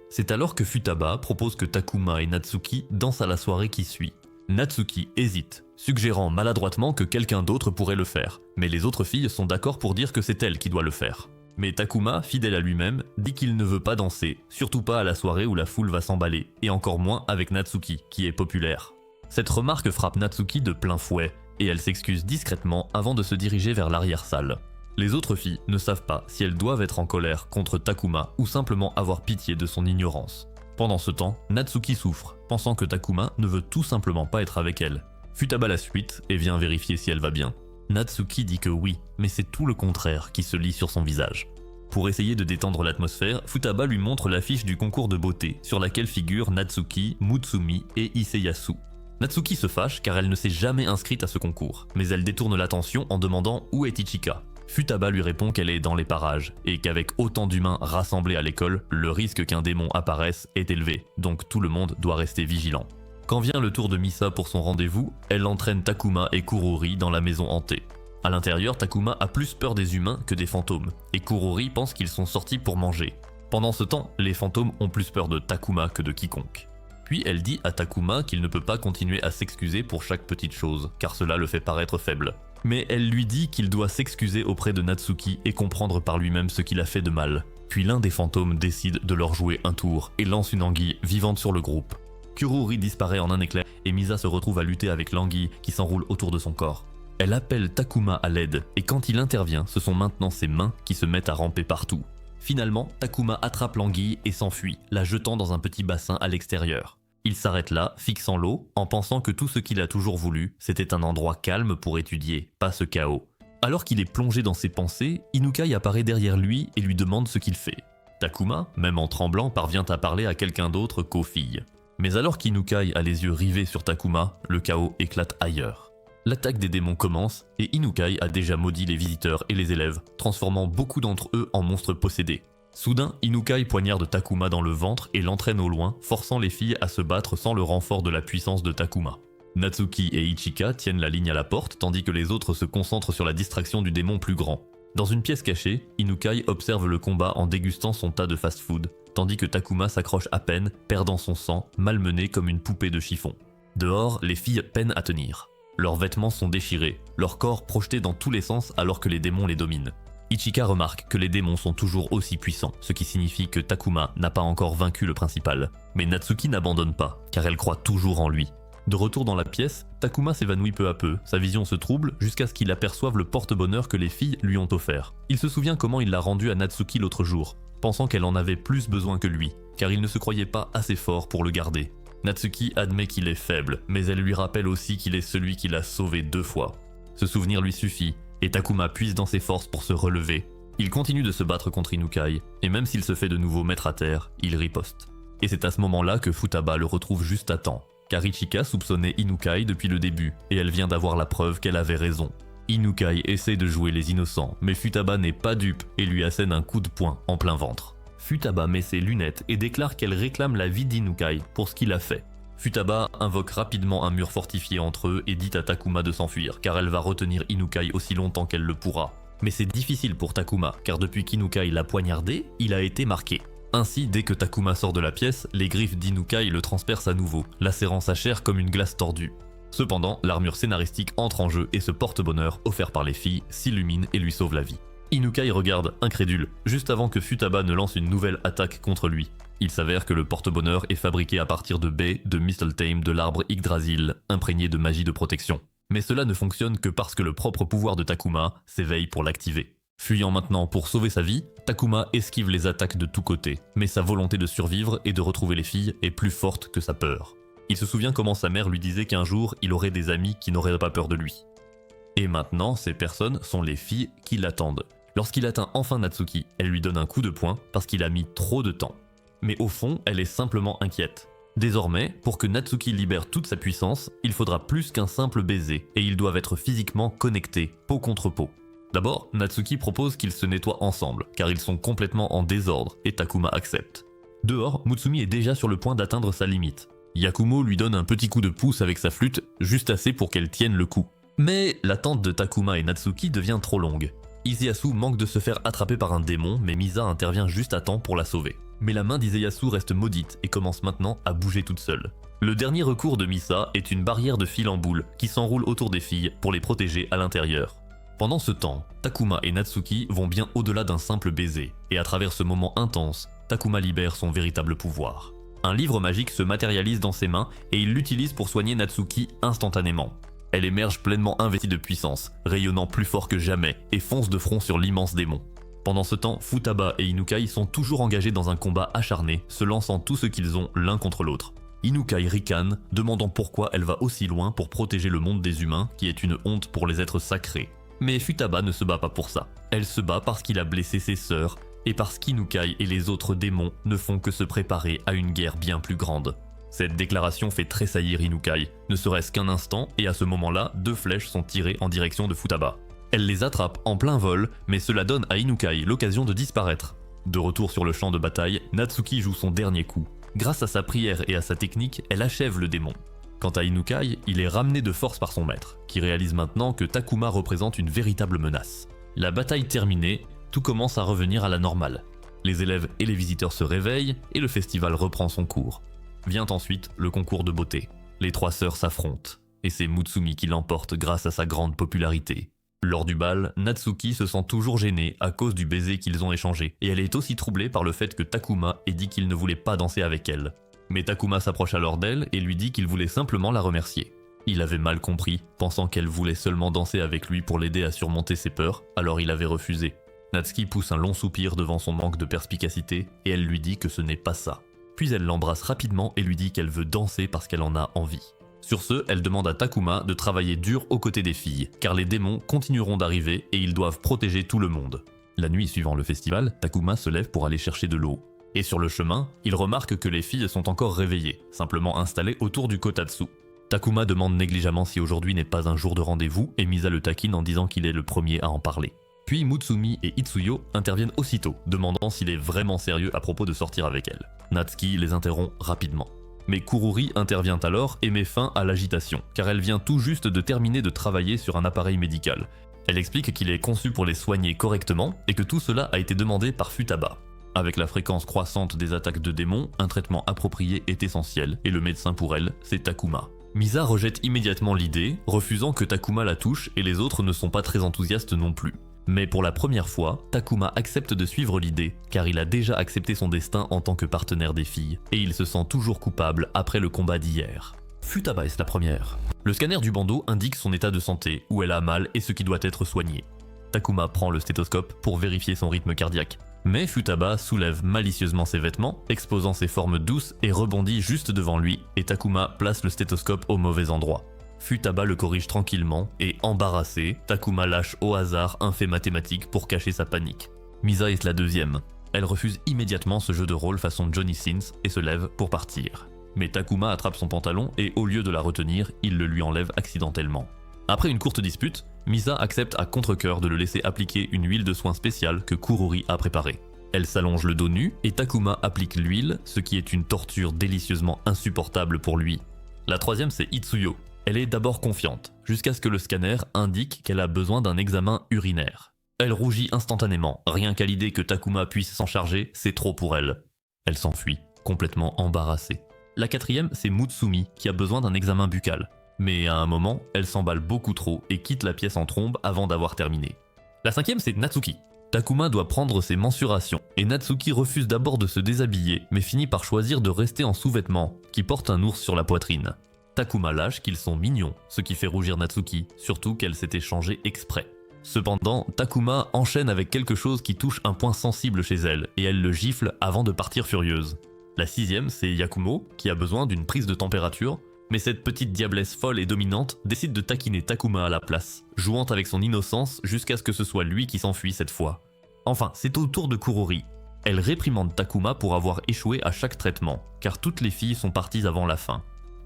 C'est alors que Futaba propose que Takuma et Natsuki dansent à la soirée qui suit. Natsuki hésite, suggérant maladroitement que quelqu'un d'autre pourrait le faire, mais les autres filles sont d'accord pour dire que c'est elle qui doit le faire. Mais Takuma, fidèle à lui-même, dit qu'il ne veut pas danser, surtout pas à la soirée où la foule va s'emballer, et encore moins avec Natsuki, qui est populaire. Cette remarque frappe Natsuki de plein fouet, et elle s'excuse discrètement avant de se diriger vers l'arrière-salle. Les autres filles ne savent pas si elles doivent être en colère contre Takuma ou simplement avoir pitié de son ignorance. Pendant ce temps, Natsuki souffre, pensant que Takuma ne veut tout simplement pas être avec elle. Futaba la suite et vient vérifier si elle va bien. Natsuki dit que oui, mais c'est tout le contraire qui se lit sur son visage. Pour essayer de détendre l'atmosphère, Futaba lui montre l'affiche du concours de beauté, sur laquelle figurent Natsuki, Mutsumi et Iseyasu. Natsuki se fâche car elle ne s'est jamais inscrite à ce concours, mais elle détourne l'attention en demandant où est Ichika. Futaba lui répond qu'elle est dans les parages, et qu'avec autant d'humains rassemblés à l'école, le risque qu'un démon apparaisse est élevé, donc tout le monde doit rester vigilant. Quand vient le tour de Misa pour son rendez-vous, elle entraîne Takuma et Kurori dans la maison hantée. À l'intérieur, Takuma a plus peur des humains que des fantômes, et Kurori pense qu'ils sont sortis pour manger. Pendant ce temps, les fantômes ont plus peur de Takuma que de quiconque. Puis elle dit à Takuma qu'il ne peut pas continuer à s'excuser pour chaque petite chose, car cela le fait paraître faible. Mais elle lui dit qu'il doit s'excuser auprès de Natsuki et comprendre par lui-même ce qu'il a fait de mal. Puis l'un des fantômes décide de leur jouer un tour et lance une anguille vivante sur le groupe. Kurori disparaît en un éclair et Misa se retrouve à lutter avec l'anguille qui s'enroule autour de son corps. Elle appelle Takuma à l'aide et quand il intervient, ce sont maintenant ses mains qui se mettent à ramper partout. Finalement, Takuma attrape l'anguille et s'enfuit, la jetant dans un petit bassin à l'extérieur. Il s'arrête là, fixant l'eau, en pensant que tout ce qu'il a toujours voulu, c'était un endroit calme pour étudier, pas ce chaos. Alors qu'il est plongé dans ses pensées, Inukai apparaît derrière lui et lui demande ce qu'il fait. Takuma, même en tremblant, parvient à parler à quelqu'un d'autre qu'aux filles. Mais alors qu'Inukai a les yeux rivés sur Takuma, le chaos éclate ailleurs. L'attaque des démons commence et Inukai a déjà maudit les visiteurs et les élèves, transformant beaucoup d'entre eux en monstres possédés. Soudain, Inukai poignarde Takuma dans le ventre et l'entraîne au loin, forçant les filles à se battre sans le renfort de la puissance de Takuma. Natsuki et Ichika tiennent la ligne à la porte tandis que les autres se concentrent sur la distraction du démon plus grand. Dans une pièce cachée, Inukai observe le combat en dégustant son tas de fast-food, tandis que Takuma s'accroche à peine, perdant son sang, malmené comme une poupée de chiffon. Dehors, les filles peinent à tenir. Leurs vêtements sont déchirés, leur corps projeté dans tous les sens alors que les démons les dominent. Ichika remarque que les démons sont toujours aussi puissants, ce qui signifie que Takuma n'a pas encore vaincu le principal. Mais Natsuki n'abandonne pas, car elle croit toujours en lui. De retour dans la pièce, Takuma s'évanouit peu à peu, sa vision se trouble jusqu'à ce qu'il aperçoive le porte-bonheur que les filles lui ont offert. Il se souvient comment il l'a rendu à Natsuki l'autre jour, pensant qu'elle en avait plus besoin que lui, car il ne se croyait pas assez fort pour le garder. Natsuki admet qu'il est faible, mais elle lui rappelle aussi qu'il est celui qui l'a sauvé 2 fois. Ce souvenir lui suffit, et Takuma puise dans ses forces pour se relever. Il continue de se battre contre Inukai, et même s'il se fait de nouveau mettre à terre, il riposte. Et c'est à ce moment-là que Futaba le retrouve juste à temps, car Ichika soupçonnait Inukai depuis le début, et elle vient d'avoir la preuve qu'elle avait raison. Inukai essaie de jouer les innocents, mais Futaba n'est pas dupe et lui assène un coup de poing en plein ventre. Futaba met ses lunettes et déclare qu'elle réclame la vie d'Inukai pour ce qu'il a fait. Futaba invoque rapidement un mur fortifié entre eux et dit à Takuma de s'enfuir, car elle va retenir Inukai aussi longtemps qu'elle le pourra. Mais c'est difficile pour Takuma, car depuis qu'Inukai l'a poignardé, il a été marqué. Ainsi, dès que Takuma sort de la pièce, les griffes d'Inukai le transpercent à nouveau, lacérant sa chair comme une glace tordue. Cependant, l'armure scénaristique entre en jeu et ce porte-bonheur offert par les filles s'illumine et lui sauve la vie. Inukai regarde, incrédule, juste avant que Futaba ne lance une nouvelle attaque contre lui. Il s'avère que le porte-bonheur est fabriqué à partir de baies de Mistletoe de l'arbre Yggdrasil, imprégné de magie de protection. Mais cela ne fonctionne que parce que le propre pouvoir de Takuma s'éveille pour l'activer. Fuyant maintenant pour sauver sa vie, Takuma esquive les attaques de tous côtés, mais sa volonté de survivre et de retrouver les filles est plus forte que sa peur. Il se souvient comment sa mère lui disait qu'un jour il aurait des amis qui n'auraient pas peur de lui. Et maintenant, ces personnes sont les filles qui l'attendent. Lorsqu'il atteint enfin Natsuki, elle lui donne un coup de poing parce qu'il a mis trop de temps. Mais au fond, elle est simplement inquiète. Désormais, pour que Natsuki libère toute sa puissance, il faudra plus qu'un simple baiser, et ils doivent être physiquement connectés, peau contre peau. D'abord, Natsuki propose qu'ils se nettoient ensemble, car ils sont complètement en désordre, et Takuma accepte. Dehors, Mutsumi est déjà sur le point d'atteindre sa limite. Yakumo lui donne un petit coup de pouce avec sa flûte, juste assez pour qu'elle tienne le coup. Mais l'attente de Takuma et Natsuki devient trop longue. Iseyasu manque de se faire attraper par un démon, mais Misa intervient juste à temps pour la sauver. Mais la main d'Iseyasu reste maudite et commence maintenant à bouger toute seule. Le dernier recours de Misa est une barrière de fil en boule qui s'enroule autour des filles pour les protéger à l'intérieur. Pendant ce temps, Takuma et Natsuki vont bien au-delà d'un simple baiser, et à travers ce moment intense, Takuma libère son véritable pouvoir. Un livre magique se matérialise dans ses mains et il l'utilise pour soigner Natsuki instantanément. Elle émerge pleinement investie de puissance, rayonnant plus fort que jamais, et fonce de front sur l'immense démon. Pendant ce temps, Futaba et Inukai sont toujours engagés dans un combat acharné, se lançant tout ce qu'ils ont l'un contre l'autre. Inukai ricane, demandant pourquoi elle va aussi loin pour protéger le monde des humains, qui est une honte pour les êtres sacrés. Mais Futaba ne se bat pas pour ça. Elle se bat parce qu'il a blessé ses sœurs, et parce qu'Inukai et les autres démons ne font que se préparer à une guerre bien plus grande. Cette déclaration fait tressaillir Inukai, ne serait-ce qu'un instant, et à ce moment-là, 2 flèches sont tirées en direction de Futaba. Elle les attrape en plein vol, mais cela donne à Inukai l'occasion de disparaître. De retour sur le champ de bataille, Natsuki joue son dernier coup. Grâce à sa prière et à sa technique, elle achève le démon. Quant à Inukai, il est ramené de force par son maître, qui réalise maintenant que Takuma représente une véritable menace. La bataille terminée, tout commence à revenir à la normale. Les élèves et les visiteurs se réveillent, et le festival reprend son cours. Vient ensuite le concours de beauté. Les 3 sœurs s'affrontent, et c'est Mutsumi qui l'emporte grâce à sa grande popularité. Lors du bal, Natsuki se sent toujours gênée à cause du baiser qu'ils ont échangé, et elle est aussi troublée par le fait que Takuma ait dit qu'il ne voulait pas danser avec elle. Mais Takuma s'approche alors d'elle et lui dit qu'il voulait simplement la remercier. Il avait mal compris, pensant qu'elle voulait seulement danser avec lui pour l'aider à surmonter ses peurs, alors il avait refusé. Natsuki pousse un long soupir devant son manque de perspicacité, et elle lui dit que ce n'est pas ça. Puis elle l'embrasse rapidement et lui dit qu'elle veut danser parce qu'elle en a envie. Sur ce, elle demande à Takuma de travailler dur aux côtés des filles, car les démons continueront d'arriver et ils doivent protéger tout le monde. La nuit suivant le festival, Takuma se lève pour aller chercher de l'eau. Et sur le chemin, il remarque que les filles sont encore réveillées, simplement installées autour du kotatsu. Takuma demande négligemment si aujourd'hui n'est pas un jour de rendez-vous et Misa le taquine en disant qu'il est le premier à en parler. Puis Mutsumi et Itsuyo interviennent aussitôt, demandant s'il est vraiment sérieux à propos de sortir avec elle. Natsuki les interrompt rapidement. Mais Kururi intervient alors et met fin à l'agitation, car elle vient tout juste de terminer de travailler sur un appareil médical. Elle explique qu'il est conçu pour les soigner correctement et que tout cela a été demandé par Futaba. Avec la fréquence croissante des attaques de démons, un traitement approprié est essentiel, et le médecin pour elle, c'est Takuma. Misa rejette immédiatement l'idée, refusant que Takuma la touche et les autres ne sont pas très enthousiastes non plus. Mais pour la première fois, Takuma accepte de suivre l'idée, car il a déjà accepté son destin en tant que partenaire des filles, et il se sent toujours coupable après le combat d'hier. Futaba est la première. Le scanner du bandeau indique son état de santé, où elle a mal et ce qui doit être soigné. Takuma prend le stéthoscope pour vérifier son rythme cardiaque. Mais Futaba soulève malicieusement ses vêtements, exposant ses formes douces et rebondit juste devant lui, et Takuma place le stéthoscope au mauvais endroit. Futaba le corrige tranquillement, et embarrassé, Takuma lâche au hasard un fait mathématique pour cacher sa panique. Misa est la deuxième. Elle refuse immédiatement ce jeu de rôle façon Johnny Sins et se lève pour partir. Mais Takuma attrape son pantalon et au lieu de la retenir, il le lui enlève accidentellement. Après une courte dispute, Misa accepte à contre-cœur de le laisser appliquer une huile de soin spéciale que Kururi a préparée. Elle s'allonge le dos nu et Takuma applique l'huile, ce qui est une torture délicieusement insupportable pour lui. La troisième, c'est Itsuyo. Elle est d'abord confiante, jusqu'à ce que le scanner indique qu'elle a besoin d'un examen urinaire. Elle rougit instantanément, rien qu'à l'idée que Takuma puisse s'en charger, c'est trop pour elle. Elle s'enfuit, complètement embarrassée. La quatrième, c'est Mutsumi, qui a besoin d'un examen buccal. Mais à un moment, elle s'emballe beaucoup trop et quitte la pièce en trombe avant d'avoir terminé. La cinquième, c'est Natsuki. Takuma doit prendre ses mensurations, et Natsuki refuse d'abord de se déshabiller, mais finit par choisir de rester en sous-vêtements, qui portent un ours sur la poitrine. Takuma lâche qu'ils sont mignons, ce qui fait rougir Natsuki, surtout qu'elle s'était changée exprès. Cependant, Takuma enchaîne avec quelque chose qui touche un point sensible chez elle, et elle le gifle avant de partir furieuse. La sixième, c'est Yakumo, qui a besoin d'une prise de température, mais cette petite diablesse folle et dominante décide de taquiner Takuma à la place, jouant avec son innocence jusqu'à ce que ce soit lui qui s'enfuit cette fois. Enfin, c'est au tour de Kurori. Elle réprimande Takuma pour avoir échoué à chaque traitement, car toutes les filles sont parties avant la fin.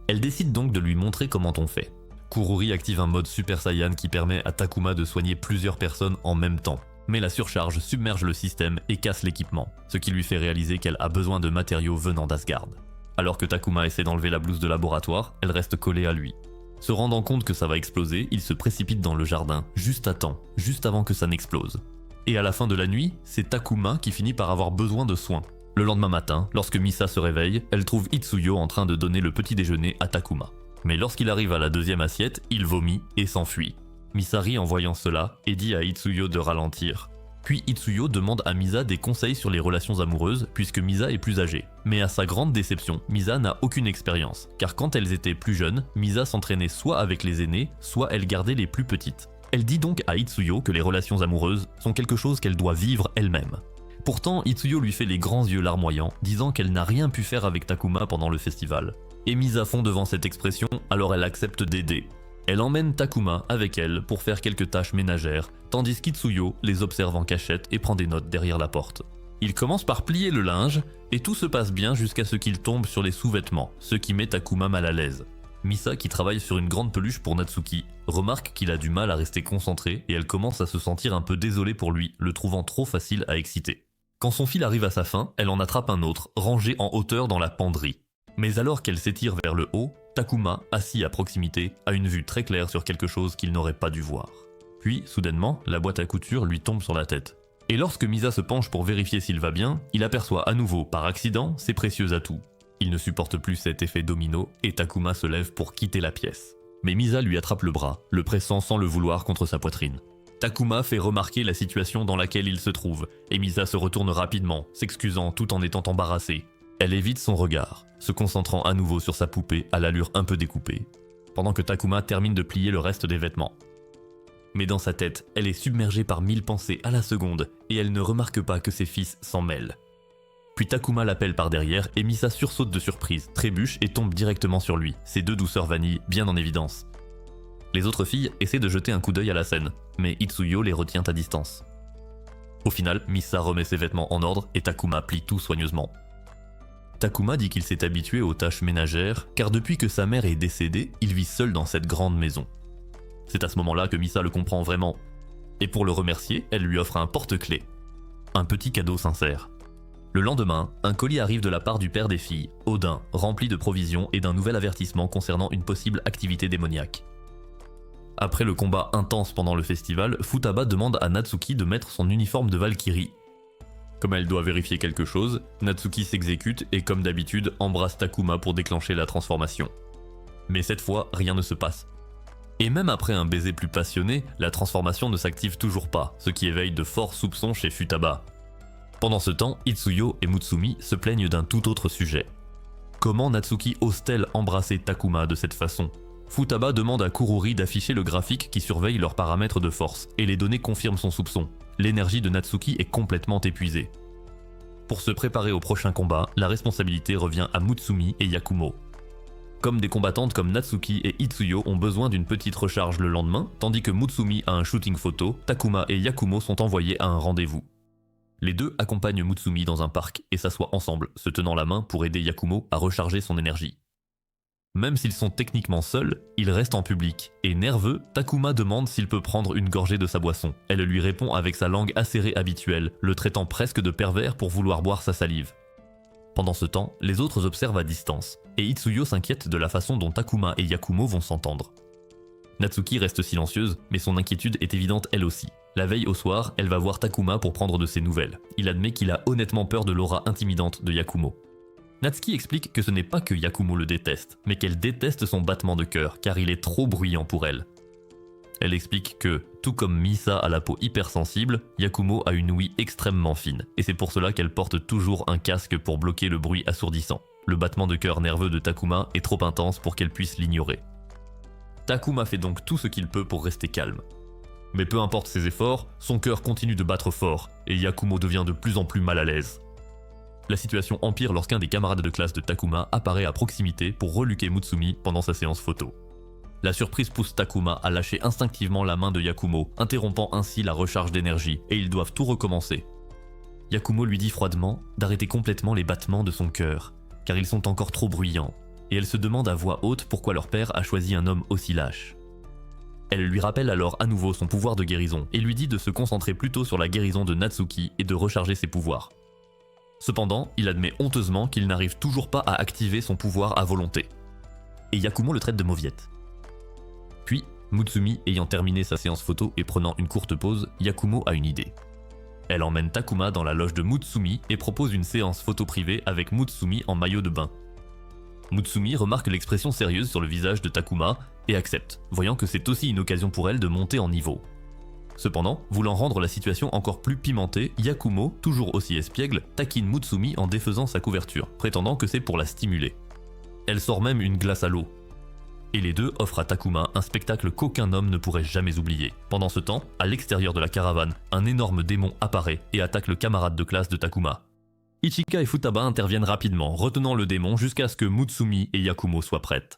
Elle décide donc de lui montrer comment on fait. Kurori active un mode Super Saiyan qui permet à Takuma de soigner plusieurs personnes en même temps. Mais la surcharge submerge le système et casse l'équipement, ce qui lui fait réaliser qu'elle a besoin de matériaux venant d'Asgard. Alors que Takuma essaie d'enlever la blouse de laboratoire, elle reste collée à lui. Se rendant compte que ça va exploser, il se précipite dans le jardin, juste à temps, juste avant que ça n'explose. Et à la fin de la nuit, c'est Takuma qui finit par avoir besoin de soins. Le lendemain matin, lorsque Misa se réveille, elle trouve Itsuyo en train de donner le petit déjeuner à Takuma. Mais lorsqu'il arrive à la deuxième assiette, il vomit et s'enfuit. Misa rit en voyant cela et dit à Itsuyo de ralentir. Puis Itsuyo demande à Misa des conseils sur les relations amoureuses puisque Misa est plus âgée. Mais à sa grande déception, Misa n'a aucune expérience, car quand elles étaient plus jeunes, Misa s'entraînait soit avec les aînés, soit elle gardait les plus petites. Elle dit donc à Itsuyo que les relations amoureuses sont quelque chose qu'elle doit vivre elle-même. Pourtant, Itsuyo lui fait les grands yeux larmoyants, disant qu'elle n'a rien pu faire avec Takuma pendant le festival. Et mise à fond devant cette expression, alors elle accepte d'aider. Elle emmène Takuma avec elle pour faire quelques tâches ménagères, tandis qu'Itsuyo les observe en cachette et prend des notes derrière la porte. Il commence par plier le linge, et tout se passe bien jusqu'à ce qu'il tombe sur les sous-vêtements, ce qui met Takuma mal à l'aise. Misa, qui travaille sur une grande peluche pour Natsuki, remarque qu'il a du mal à rester concentré et elle commence à se sentir un peu désolée pour lui, le trouvant trop facile à exciter. Quand son fil arrive à sa fin, elle en attrape un autre, rangé en hauteur dans la penderie. Mais alors qu'elle s'étire vers le haut, Takuma, assis à proximité, a une vue très claire sur quelque chose qu'il n'aurait pas dû voir. Puis, soudainement, la boîte à couture lui tombe sur la tête. Et lorsque Misa se penche pour vérifier s'il va bien, il aperçoit à nouveau, par accident, ses précieux atouts. Il ne supporte plus cet effet domino et Takuma se lève pour quitter la pièce. Mais Misa lui attrape le bras, le pressant sans le vouloir contre sa poitrine. Takuma fait remarquer la situation dans laquelle il se trouve, et Misa se retourne rapidement, s'excusant tout en étant embarrassée. Elle évite son regard, se concentrant à nouveau sur sa poupée à l'allure un peu découpée, pendant que Takuma termine de plier le reste des vêtements. Mais dans sa tête, elle est submergée par 1000 pensées à la seconde, et elle ne remarque pas que ses fils s'en mêlent. Puis Takuma l'appelle par derrière et Misa sursaute de surprise, trébuche et tombe directement sur lui, ses deux douceurs vanille bien en évidence. Les autres filles essaient de jeter un coup d'œil à la scène, mais Itsuyo les retient à distance. Au final, Misa remet ses vêtements en ordre et Takuma plie tout soigneusement. Takuma dit qu'il s'est habitué aux tâches ménagères, car depuis que sa mère est décédée, il vit seul dans cette grande maison. C'est à ce moment-là que Misa le comprend vraiment. Et pour le remercier, elle lui offre un porte-clés. Un petit cadeau sincère. Le lendemain, un colis arrive de la part du père des filles, Odin, rempli de provisions et d'un nouvel avertissement concernant une possible activité démoniaque. Après le combat intense pendant le festival, Futaba demande à Natsuki de mettre son uniforme de Valkyrie. Comme elle doit vérifier quelque chose, Natsuki s'exécute et comme d'habitude embrasse Takuma pour déclencher la transformation. Mais cette fois, rien ne se passe. Et même après un baiser plus passionné, la transformation ne s'active toujours pas, ce qui éveille de forts soupçons chez Futaba. Pendant ce temps, Itsuyo et Mutsumi se plaignent d'un tout autre sujet. Comment Natsuki ose-t-elle embrasser Takuma de cette façon ? Futaba demande à Kurori d'afficher le graphique qui surveille leurs paramètres de force, et les données confirment son soupçon. L'énergie de Natsuki est complètement épuisée. Pour se préparer au prochain combat, la responsabilité revient à Mutsumi et Yakumo. Comme des combattantes comme Natsuki et Itsuyo ont besoin d'une petite recharge le lendemain, tandis que Mutsumi a un shooting photo, Takuma et Yakumo sont envoyés à un rendez-vous. Les deux accompagnent Mutsumi dans un parc et s'assoient ensemble, se tenant la main pour aider Yakumo à recharger son énergie. Même s'ils sont techniquement seuls, ils restent en public, et nerveux, Takuma demande s'il peut prendre une gorgée de sa boisson. Elle lui répond avec sa langue acérée habituelle, le traitant presque de pervers pour vouloir boire sa salive. Pendant ce temps, les autres observent à distance, et Itsuyo s'inquiète de la façon dont Takuma et Yakumo vont s'entendre. Natsuki reste silencieuse, mais son inquiétude est évidente elle aussi. La veille au soir, elle va voir Takuma pour prendre de ses nouvelles. Il admet qu'il a honnêtement peur de l'aura intimidante de Yakumo. Natsuki explique que ce n'est pas que Yakumo le déteste, mais qu'elle déteste son battement de cœur car il est trop bruyant pour elle. Elle explique que, tout comme Misa a la peau hypersensible, Yakumo a une ouïe extrêmement fine, et c'est pour cela qu'elle porte toujours un casque pour bloquer le bruit assourdissant. Le battement de cœur nerveux de Takuma est trop intense pour qu'elle puisse l'ignorer. Takuma fait donc tout ce qu'il peut pour rester calme. Mais peu importe ses efforts, son cœur continue de battre fort, et Yakumo devient de plus en plus mal à l'aise. La situation empire lorsqu'un des camarades de classe de Takuma apparaît à proximité pour reluquer Mutsumi pendant sa séance photo. La surprise pousse Takuma à lâcher instinctivement la main de Yakumo, interrompant ainsi la recharge d'énergie, et ils doivent tout recommencer. Yakumo lui dit froidement d'arrêter complètement les battements de son cœur, car ils sont encore trop bruyants, et elle se demande à voix haute pourquoi leur père a choisi un homme aussi lâche. Elle lui rappelle alors à nouveau son pouvoir de guérison, et lui dit de se concentrer plutôt sur la guérison de Natsuki et de recharger ses pouvoirs. Cependant, il admet honteusement qu'il n'arrive toujours pas à activer son pouvoir à volonté. Et Yakumo le traite de mauviette. Puis, Mutsumi ayant terminé sa séance photo et prenant une courte pause, Yakumo a une idée. Elle emmène Takuma dans la loge de Mutsumi et propose une séance photo privée avec Mutsumi en maillot de bain. Mutsumi remarque l'expression sérieuse sur le visage de Takuma et accepte, voyant que c'est aussi une occasion pour elle de monter en niveau. Cependant, voulant rendre la situation encore plus pimentée, Yakumo, toujours aussi espiègle, taquine Mutsumi en défaisant sa couverture, prétendant que c'est pour la stimuler. Elle sort même une glace à l'eau. Et les deux offrent à Takuma un spectacle qu'aucun homme ne pourrait jamais oublier. Pendant ce temps, à l'extérieur de la caravane, un énorme démon apparaît et attaque le camarade de classe de Takuma. Ichika et Futaba interviennent rapidement, retenant le démon jusqu'à ce que Mutsumi et Yakumo soient prêtes.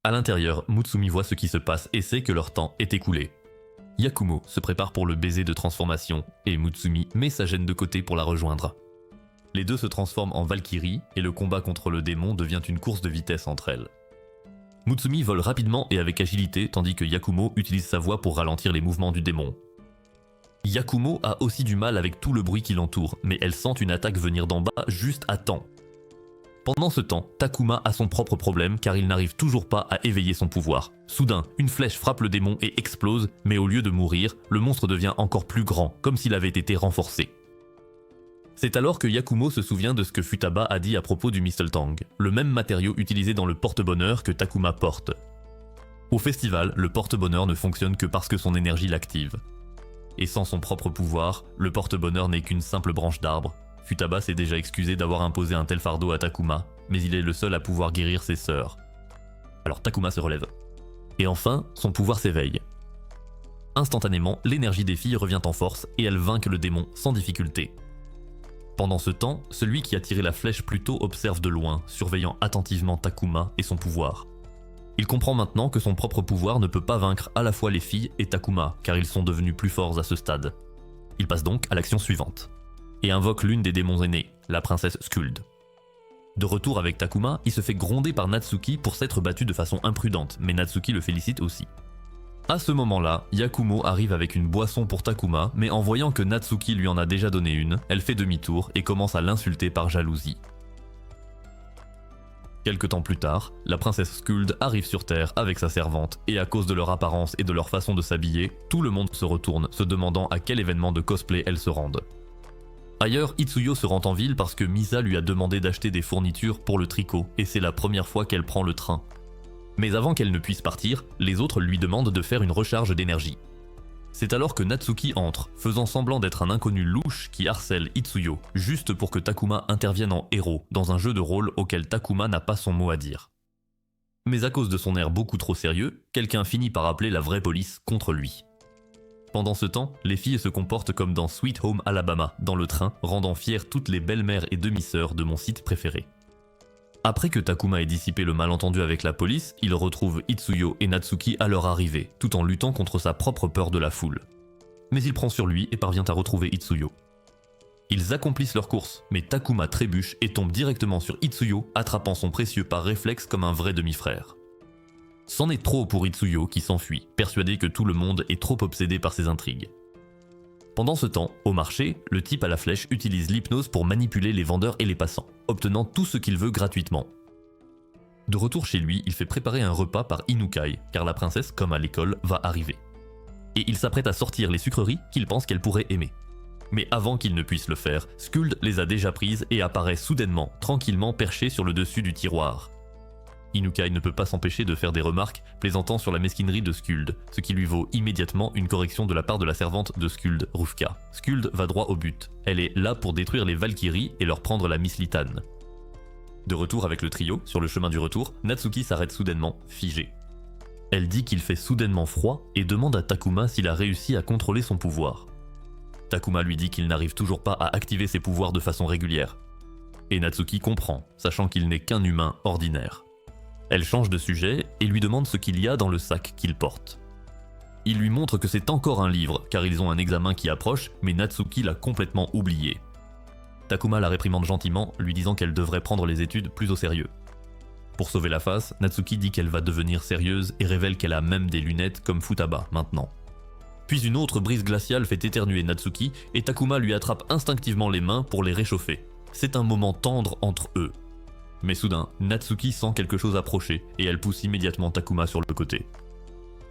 À l'intérieur, Mutsumi voit ce qui se passe et sait que leur temps est écoulé. Yakumo se prépare pour le baiser de transformation et Mutsumi met sa gêne de côté pour la rejoindre. Les deux se transforment en Valkyrie et le combat contre le démon devient une course de vitesse entre elles. Mutsumi vole rapidement et avec agilité tandis que Yakumo utilise sa voix pour ralentir les mouvements du démon. Yakumo a aussi du mal avec tout le bruit qui l'entoure, mais elle sent une attaque venir d'en bas juste à temps. Pendant ce temps, Takuma a son propre problème car il n'arrive toujours pas à éveiller son pouvoir. Soudain, une flèche frappe le démon et explose, mais au lieu de mourir, le monstre devient encore plus grand, comme s'il avait été renforcé. C'est alors que Yakumo se souvient de ce que Futaba a dit à propos du Mistletoe, le même matériau utilisé dans le porte-bonheur que Takuma porte. Au festival, le porte-bonheur ne fonctionne que parce que son énergie l'active. Et sans son propre pouvoir, le porte-bonheur n'est qu'une simple branche d'arbre. Futaba s'est déjà excusé d'avoir imposé un tel fardeau à Takuma, mais il est le seul à pouvoir guérir ses sœurs. Alors Takuma se relève. Et enfin, son pouvoir s'éveille. Instantanément, l'énergie des filles revient en force et elles vainquent le démon sans difficulté. Pendant ce temps, celui qui a tiré la flèche plus tôt observe de loin, surveillant attentivement Takuma et son pouvoir. Il comprend maintenant que son propre pouvoir ne peut pas vaincre à la fois les filles et Takuma, car ils sont devenus plus forts à ce stade. Il passe donc à l'action suivante, et invoque l'une des démons aînés, la princesse Skuld. De retour avec Takuma, il se fait gronder par Natsuki pour s'être battu de façon imprudente, mais Natsuki le félicite aussi. À ce moment-là, Yakumo arrive avec une boisson pour Takuma, mais en voyant que Natsuki lui en a déjà donné une, elle fait demi-tour et commence à l'insulter par jalousie. Quelque temps plus tard, la princesse Skuld arrive sur Terre avec sa servante, et à cause de leur apparence et de leur façon de s'habiller, tout le monde se retourne, se demandant à quel événement de cosplay elles se rendent. Ailleurs, Itsuyo se rend en ville parce que Misa lui a demandé d'acheter des fournitures pour le tricot, et c'est la première fois qu'elle prend le train. Mais avant qu'elle ne puisse partir, les autres lui demandent de faire une recharge d'énergie. C'est alors que Natsuki entre, faisant semblant d'être un inconnu louche qui harcèle Itsuyo, juste pour que Takuma intervienne en héros dans un jeu de rôle auquel Takuma n'a pas son mot à dire. Mais à cause de son air beaucoup trop sérieux, quelqu'un finit par appeler la vraie police contre lui. Pendant ce temps, les filles se comportent comme dans Sweet Home Alabama, dans le train, rendant fières toutes les belles-mères et demi-sœurs de mon site préféré. Après que Takuma ait dissipé le malentendu avec la police, il retrouve Itsuyo et Natsuki à leur arrivée, tout en luttant contre sa propre peur de la foule. Mais il prend sur lui et parvient à retrouver Itsuyo. Ils accomplissent leur course, mais Takuma trébuche et tombe directement sur Itsuyo, attrapant son précieux par réflexe comme un vrai demi-frère. C'en est trop pour Itsuyo qui s'enfuit, persuadé que tout le monde est trop obsédé par ses intrigues. Pendant ce temps, au marché, le type à la flèche utilise l'hypnose pour manipuler les vendeurs et les passants, obtenant tout ce qu'il veut gratuitement. De retour chez lui, il fait préparer un repas par Inukai, car la princesse, comme à l'école, va arriver. Et il s'apprête à sortir les sucreries qu'il pense qu'elle pourrait aimer. Mais avant qu'ils ne puissent le faire, Skuld les a déjà prises et apparaît soudainement, tranquillement perché sur le dessus du tiroir. Inukai ne peut pas s'empêcher de faire des remarques plaisantant sur la mesquinerie de Skuld, ce qui lui vaut immédiatement une correction de la part de la servante de Skuld, Rufka. Skuld va droit au but. Elle est là pour détruire les Valkyries et leur prendre la Miss Litane. De retour avec le trio, sur le chemin du retour, Natsuki s'arrête soudainement, figée. Elle dit qu'il fait soudainement froid et demande à Takuma s'il a réussi à contrôler son pouvoir. Takuma lui dit qu'il n'arrive toujours pas à activer ses pouvoirs de façon régulière. Et Natsuki comprend, sachant qu'il n'est qu'un humain ordinaire. Elle change de sujet et lui demande ce qu'il y a dans le sac qu'il porte. Il lui montre que c'est encore un livre, car ils ont un examen qui approche, mais Natsuki l'a complètement oublié. Takuma la réprimande gentiment, lui disant qu'elle devrait prendre les études plus au sérieux. Pour sauver la face, Natsuki dit qu'elle va devenir sérieuse et révèle qu'elle a même des lunettes comme Futaba maintenant. Puis une autre brise glaciale fait éternuer Natsuki et Takuma lui attrape instinctivement les mains pour les réchauffer. C'est un moment tendre entre eux. Mais soudain, Natsuki sent quelque chose approcher et elle pousse immédiatement Takuma sur le côté.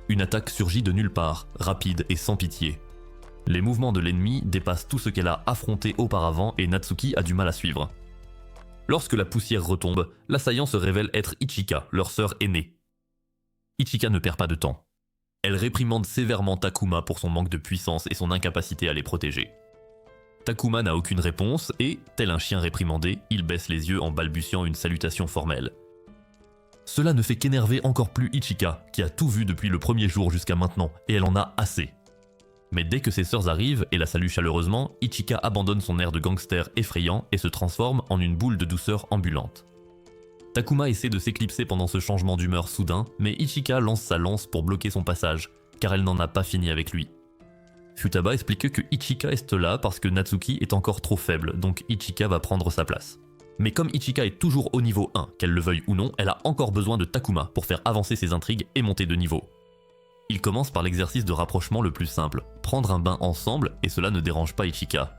Une attaque surgit de nulle part, rapide et sans pitié. Les mouvements de l'ennemi dépassent tout ce qu'elle a affronté auparavant et Natsuki a du mal à suivre. Lorsque la poussière retombe, l'assaillant se révèle être Ichika, leur sœur aînée. Ichika ne perd pas de temps. Elle réprimande sévèrement Takuma pour son manque de puissance et son incapacité à les protéger. Takuma n'a aucune réponse et, tel un chien réprimandé, il baisse les yeux en balbutiant une salutation formelle. Cela ne fait qu'énerver encore plus Ichika, qui a tout vu depuis le premier jour jusqu'à maintenant, et elle en a assez. Mais dès que ses sœurs arrivent et la saluent chaleureusement, Ichika abandonne son air de gangster effrayant et se transforme en une boule de douceur ambulante. Takuma essaie de s'éclipser pendant ce changement d'humeur soudain, mais Ichika lance sa lance pour bloquer son passage, car elle n'en a pas fini avec lui. Futaba explique que Ichika est là parce que Natsuki est encore trop faible, donc Ichika va prendre sa place. Mais comme Ichika est toujours au niveau 1, qu'elle le veuille ou non, elle a encore besoin de Takuma pour faire avancer ses intrigues et monter de niveau. Il commence par l'exercice de rapprochement le plus simple, prendre un bain ensemble et cela ne dérange pas Ichika.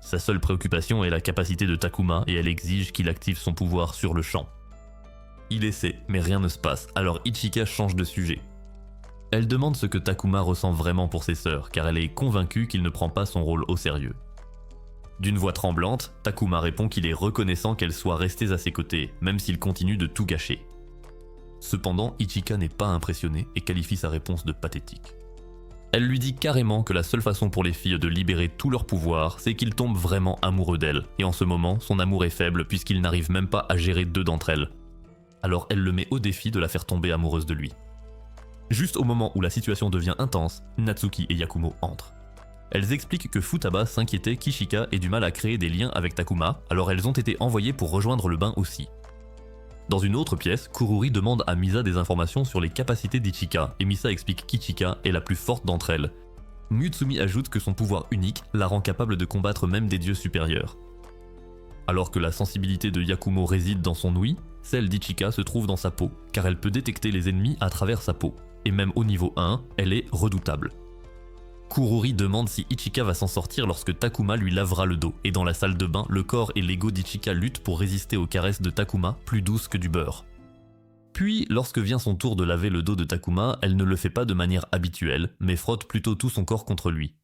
Sa seule préoccupation est la capacité de Takuma et elle exige qu'il active son pouvoir sur le champ. Il essaie, mais rien ne se passe, alors Ichika change de sujet. Elle demande ce que Takuma ressent vraiment pour ses sœurs, car elle est convaincue qu'il ne prend pas son rôle au sérieux. D'une voix tremblante, Takuma répond qu'il est reconnaissant qu'elles soient restées à ses côtés, même s'il continue de tout gâcher. Cependant, Ichika n'est pas impressionnée et qualifie sa réponse de pathétique. Elle lui dit carrément que la seule façon pour les filles de libérer tout leur pouvoir, c'est qu'ils tombent vraiment amoureux d'elle, et en ce moment, son amour est faible puisqu'il n'arrive même pas à gérer 2 d'entre elles. Alors elle le met au défi de la faire tomber amoureuse de lui. Juste au moment où la situation devient intense, Natsuki et Yakumo entrent. Elles expliquent que Futaba s'inquiétait qu'Ichika ait du mal à créer des liens avec Takuma, alors elles ont été envoyées pour rejoindre le bain aussi. Dans une autre pièce, Kururi demande à Misa des informations sur les capacités d'Ichika, et Misa explique qu'Ichika est la plus forte d'entre elles. Mutsumi ajoute que son pouvoir unique la rend capable de combattre même des dieux supérieurs. Alors que la sensibilité de Yakumo réside dans son ouïe, celle d'Ichika se trouve dans sa peau, car elle peut détecter les ennemis à travers sa peau. Et même au niveau 1, elle est redoutable. Kururi demande si Ichika va s'en sortir lorsque Takuma lui lavera le dos, et dans la salle de bain, le corps et l'ego d'Ichika luttent pour résister aux caresses de Takuma, plus douces que du beurre. Puis, lorsque vient son tour de laver le dos de Takuma, elle ne le fait pas de manière habituelle, mais frotte plutôt tout son corps contre lui.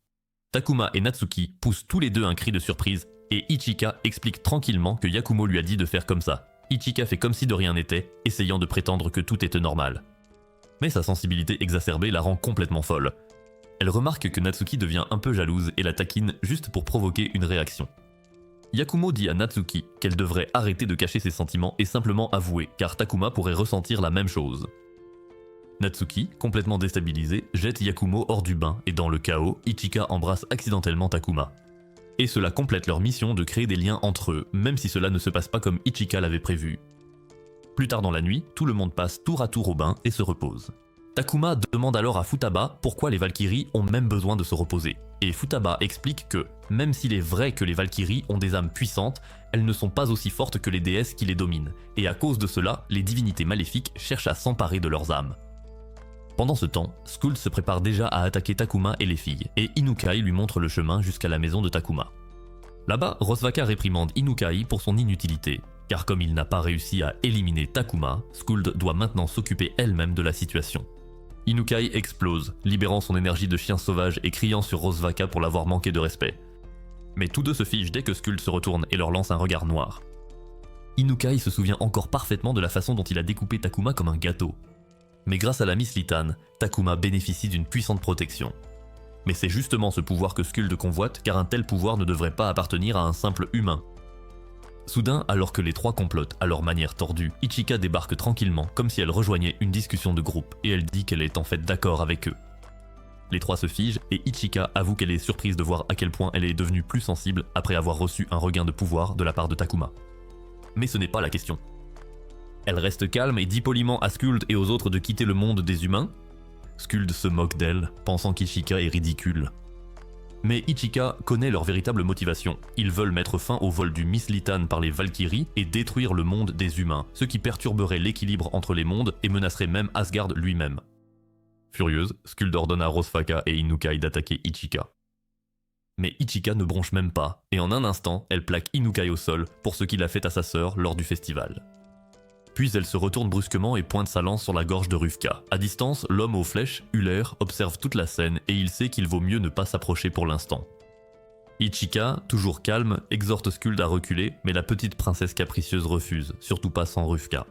Takuma et Natsuki poussent tous les deux un cri de surprise, et Ichika explique tranquillement que Yakumo lui a dit de faire comme ça. Ichika fait comme si de rien n'était, essayant de prétendre que tout était normal. Mais sa sensibilité exacerbée la rend complètement folle. Elle remarque que Natsuki devient un peu jalouse et la taquine juste pour provoquer une réaction. Yakumo dit à Natsuki qu'elle devrait arrêter de cacher ses sentiments et simplement avouer, car Takuma pourrait ressentir la même chose. Natsuki, complètement déstabilisée, jette Yakumo hors du bain et dans le chaos, Ichika embrasse accidentellement Takuma. Et cela complète leur mission de créer des liens entre eux, même si cela ne se passe pas comme Ichika l'avait prévu. Plus tard dans la nuit, tout le monde passe tour à tour au bain et se repose. Takuma demande alors à Futaba pourquoi les Valkyries ont même besoin de se reposer. Et Futaba explique que, même s'il est vrai que les Valkyries ont des âmes puissantes, elles ne sont pas aussi fortes que les déesses qui les dominent. Et à cause de cela, les divinités maléfiques cherchent à s'emparer de leurs âmes. Pendant ce temps, Skuld se prépare déjà à attaquer Takuma et les filles, et Inukai lui montre le chemin jusqu'à la maison de Takuma. Là-bas, Rosvaka réprimande Inukai pour son inutilité. Car comme il n'a pas réussi à éliminer Takuma, Skuld doit maintenant s'occuper elle-même de la situation. Inukai explose, libérant son énergie de chien sauvage et criant sur Rosvaka pour l'avoir manqué de respect. Mais tous deux se figent dès que Skuld se retourne et leur lance un regard noir. Inukai se souvient encore parfaitement de la façon dont il a découpé Takuma comme un gâteau. Mais grâce à la Miss Litane, Takuma bénéficie d'une puissante protection. Mais c'est justement ce pouvoir que Skuld convoite, car un tel pouvoir ne devrait pas appartenir à un simple humain. Soudain, alors que les trois complotent à leur manière tordue, Ichika débarque tranquillement, comme si elle rejoignait une discussion de groupe, et elle dit qu'elle est en fait d'accord avec eux. Les trois se figent, et Ichika avoue qu'elle est surprise de voir à quel point elle est devenue plus sensible après avoir reçu un regain de pouvoir de la part de Takuma. Mais ce n'est pas la question. Elle reste calme et dit poliment à Skuld et aux autres de quitter le monde des humains. Skuld se moque d'elle, pensant qu'Ichika est ridicule. Mais Ichika connaît leur véritable motivation. Ils veulent mettre fin au vol du Miss Litane par les Valkyries et détruire le monde des humains, ce qui perturberait l'équilibre entre les mondes et menacerait même Asgard lui-même. Furieuse, Skuld ordonne à Rosfaka et Inukai d'attaquer Ichika. Mais Ichika ne bronche même pas, et en un instant, elle plaque Inukai au sol pour ce qu'il a fait à sa sœur lors du festival. Puis elle se retourne brusquement et pointe sa lance sur la gorge de Rufka. À distance, l'homme aux flèches, Uller, observe toute la scène et il sait qu'il vaut mieux ne pas s'approcher pour l'instant. Ichika, toujours calme, exhorte Skuld à reculer, mais la petite princesse capricieuse refuse, surtout pas sans Rufka.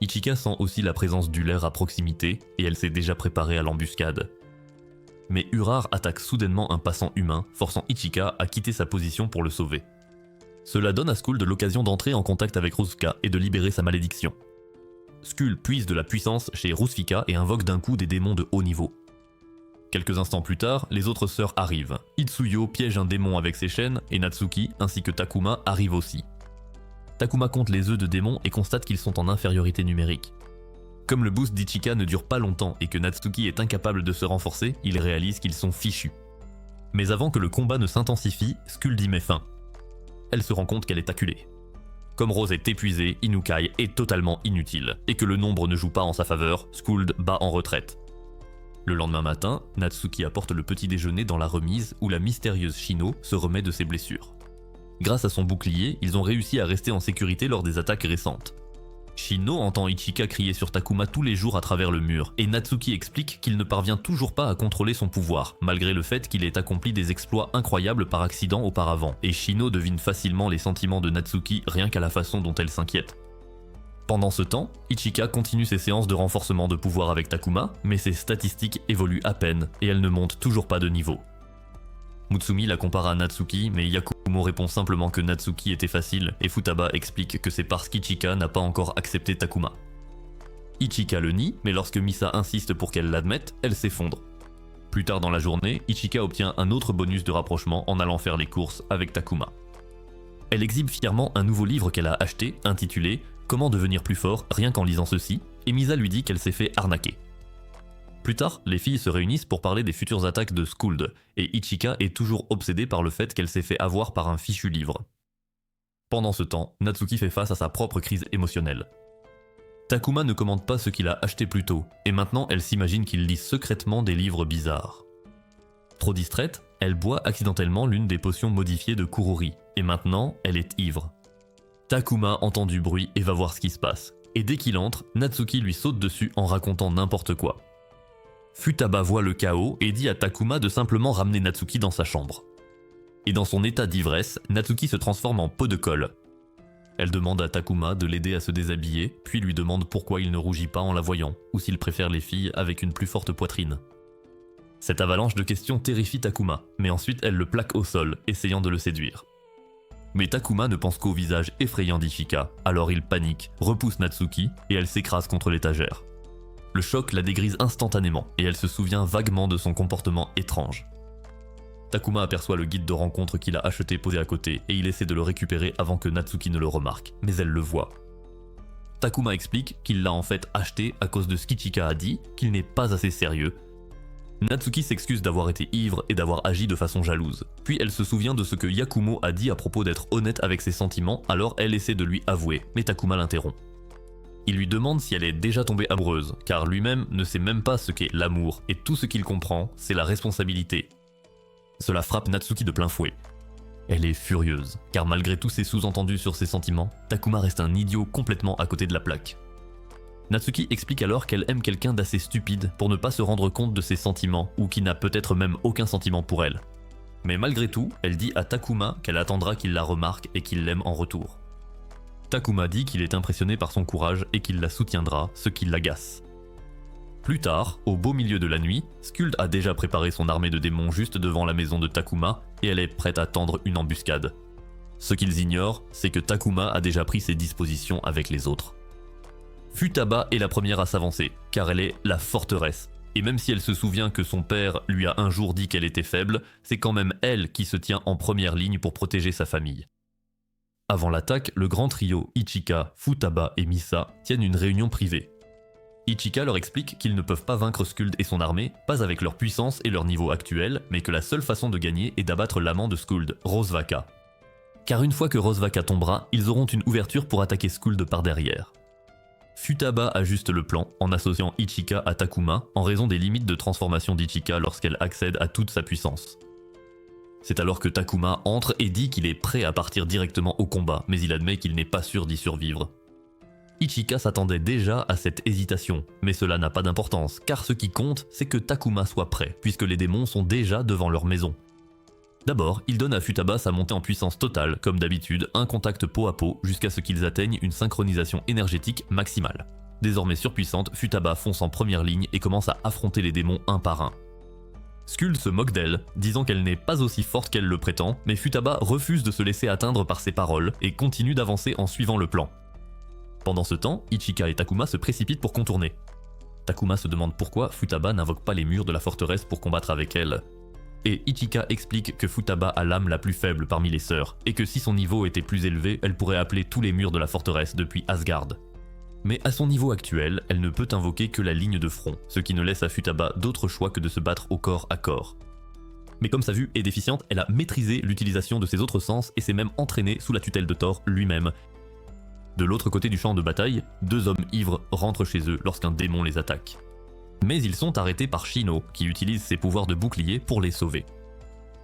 Ichika sent aussi la présence d'Uller à proximité et elle s'est déjà préparée à l'embuscade. Mais Urar attaque soudainement un passant humain, forçant Ichika à quitter sa position pour le sauver. Cela donne à Skuld l'occasion d'entrer en contact avec Rufka et de libérer sa malédiction. Skuld puise de la puissance chez Rufka et invoque d'un coup des démons de haut niveau. Quelques instants plus tard, les autres sœurs arrivent. Itsuyo piège un démon avec ses chaînes et Natsuki ainsi que Takuma arrivent aussi. Takuma compte les œufs de démons et constate qu'ils sont en infériorité numérique. Comme le boost d'Ichika ne dure pas longtemps et que Natsuki est incapable de se renforcer, il réalise qu'ils sont fichus. Mais avant que le combat ne s'intensifie, Skuld y met fin. Elle se rend compte qu'elle est acculée. Comme Rose est épuisée, Inukai est totalement inutile, et que le nombre ne joue pas en sa faveur, Skuld bat en retraite. Le lendemain matin, Natsuki apporte le petit déjeuner dans la remise où la mystérieuse Shino se remet de ses blessures. Grâce à son bouclier, ils ont réussi à rester en sécurité lors des attaques récentes. Shino entend Ichika crier sur Takuma tous les jours à travers le mur, et Natsuki explique qu'il ne parvient toujours pas à contrôler son pouvoir, malgré le fait qu'il ait accompli des exploits incroyables par accident auparavant, et Shino devine facilement les sentiments de Natsuki rien qu'à la façon dont elle s'inquiète. Pendant ce temps, Ichika continue ses séances de renforcement de pouvoir avec Takuma, mais ses statistiques évoluent à peine, et elle ne monte toujours pas de niveau. Mutsumi la compare à Natsuki, mais Yakumo répond simplement que Natsuki était facile, et Futaba explique que c'est parce qu'Ichika n'a pas encore accepté Takuma. Ichika le nie, mais lorsque Misa insiste pour qu'elle l'admette, elle s'effondre. Plus tard dans la journée, Ichika obtient un autre bonus de rapprochement en allant faire les courses avec Takuma. Elle exhibe fièrement un nouveau livre qu'elle a acheté, intitulé « Comment devenir plus fort rien qu'en lisant ceci », et Misa lui dit qu'elle s'est fait arnaquer. Plus tard, les filles se réunissent pour parler des futures attaques de Skuld, et Ichika est toujours obsédée par le fait qu'elle s'est fait avoir par un fichu livre. Pendant ce temps, Natsuki fait face à sa propre crise émotionnelle. Takuma ne commande pas ce qu'il a acheté plus tôt, et maintenant elle s'imagine qu'il lit secrètement des livres bizarres. Trop distraite, elle boit accidentellement l'une des potions modifiées de Kurori, et maintenant elle est ivre. Takuma entend du bruit et va voir ce qui se passe, et dès qu'il entre, Natsuki lui saute dessus en racontant n'importe quoi. Futaba voit le chaos et dit à Takuma de simplement ramener Natsuki dans sa chambre. Et dans son état d'ivresse, Natsuki se transforme en pot de colle. Elle demande à Takuma de l'aider à se déshabiller, puis lui demande pourquoi il ne rougit pas en la voyant, ou s'il préfère les filles avec une plus forte poitrine. Cette avalanche de questions terrifie Takuma, mais ensuite elle le plaque au sol, essayant de le séduire. Mais Takuma ne pense qu'au visage effrayant d'Ichika, alors il panique, repousse Natsuki, et elle s'écrase contre l'étagère. Le choc la dégrise instantanément, et elle se souvient vaguement de son comportement étrange. Takuma aperçoit le guide de rencontre qu'il a acheté posé à côté, et il essaie de le récupérer avant que Natsuki ne le remarque, mais elle le voit. Takuma explique qu'il l'a en fait acheté à cause de ce qu'Ichika a dit, qu'il n'est pas assez sérieux. Natsuki s'excuse d'avoir été ivre et d'avoir agi de façon jalouse. Puis elle se souvient de ce que Yakumo a dit à propos d'être honnête avec ses sentiments, alors elle essaie de lui avouer, mais Takuma l'interrompt. Il lui demande si elle est déjà tombée amoureuse, car lui-même ne sait même pas ce qu'est l'amour, et tout ce qu'il comprend, c'est la responsabilité. Cela frappe Natsuki de plein fouet. Elle est furieuse, car malgré tous ses sous-entendus sur ses sentiments, Takuma reste un idiot complètement à côté de la plaque. Natsuki explique alors qu'elle aime quelqu'un d'assez stupide pour ne pas se rendre compte de ses sentiments, ou qui n'a peut-être même aucun sentiment pour elle. Mais malgré tout, elle dit à Takuma qu'elle attendra qu'il la remarque et qu'il l'aime en retour. Takuma dit qu'il est impressionné par son courage et qu'il la soutiendra, ce qui l'agace. Plus tard, au beau milieu de la nuit, Skuld a déjà préparé son armée de démons juste devant la maison de Takuma et elle est prête à tendre une embuscade. Ce qu'ils ignorent, c'est que Takuma a déjà pris ses dispositions avec les autres. Futaba est la première à s'avancer, car elle est la forteresse. Et même si elle se souvient que son père lui a un jour dit qu'elle était faible, c'est quand même elle qui se tient en première ligne pour protéger sa famille. Avant l'attaque, le grand trio Ichika, Futaba et Misa tiennent une réunion privée. Ichika leur explique qu'ils ne peuvent pas vaincre Skuld et son armée, pas avec leur puissance et leur niveau actuel, mais que la seule façon de gagner est d'abattre l'amant de Skuld, Rosvaka. Car une fois que Rosvaka tombera, ils auront une ouverture pour attaquer Skuld par derrière. Futaba ajuste le plan en associant Ichika à Takuma en raison des limites de transformation d'Ichika lorsqu'elle accède à toute sa puissance. C'est alors que Takuma entre et dit qu'il est prêt à partir directement au combat, mais il admet qu'il n'est pas sûr d'y survivre. Ichika s'attendait déjà à cette hésitation, mais cela n'a pas d'importance, car ce qui compte, c'est que Takuma soit prêt, puisque les démons sont déjà devant leur maison. D'abord, il donne à Futaba sa montée en puissance totale, comme d'habitude, un contact peau à peau, jusqu'à ce qu'ils atteignent une synchronisation énergétique maximale. Désormais surpuissante, Futaba fonce en première ligne et commence à affronter les démons un par un. Skuld se moque d'elle, disant qu'elle n'est pas aussi forte qu'elle le prétend, mais Futaba refuse de se laisser atteindre par ses paroles et continue d'avancer en suivant le plan. Pendant ce temps, Ichika et Takuma se précipitent pour contourner. Takuma se demande pourquoi Futaba n'invoque pas les murs de la forteresse pour combattre avec elle. Et Ichika explique que Futaba a l'âme la plus faible parmi les sœurs, et que si son niveau était plus élevé, elle pourrait appeler tous les murs de la forteresse depuis Asgard. Mais à son niveau actuel, elle ne peut invoquer que la ligne de front, ce qui ne laisse à Futaba d'autre choix que de se battre au corps à corps. Mais comme sa vue est déficiente, elle a maîtrisé l'utilisation de ses autres sens et s'est même entraînée sous la tutelle de Thor lui-même. De l'autre côté du champ de bataille, deux hommes ivres rentrent chez eux lorsqu'un démon les attaque. Mais ils sont arrêtés par Shino, qui utilise ses pouvoirs de bouclier pour les sauver.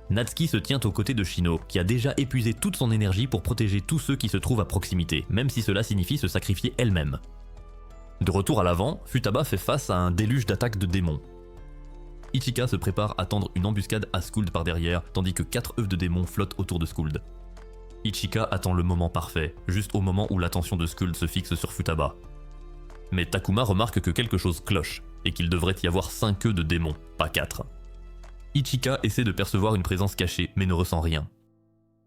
Natsuki se tient aux côtés de Shino, qui a déjà épuisé toute son énergie pour protéger tous ceux qui se trouvent à proximité, même si cela signifie se sacrifier elle-même. De retour à l'avant, Futaba fait face à un déluge d'attaques de démons. Ichika se prépare à tendre une embuscade à Skuld par derrière, tandis que 4 œufs de démons flottent autour de Skuld. Ichika attend le moment parfait, juste au moment où l'attention de Skuld se fixe sur Futaba. Mais Takuma remarque que quelque chose cloche, et qu'il devrait y avoir 5 œufs de démons, pas 4. Ichika essaie de percevoir une présence cachée, mais ne ressent rien.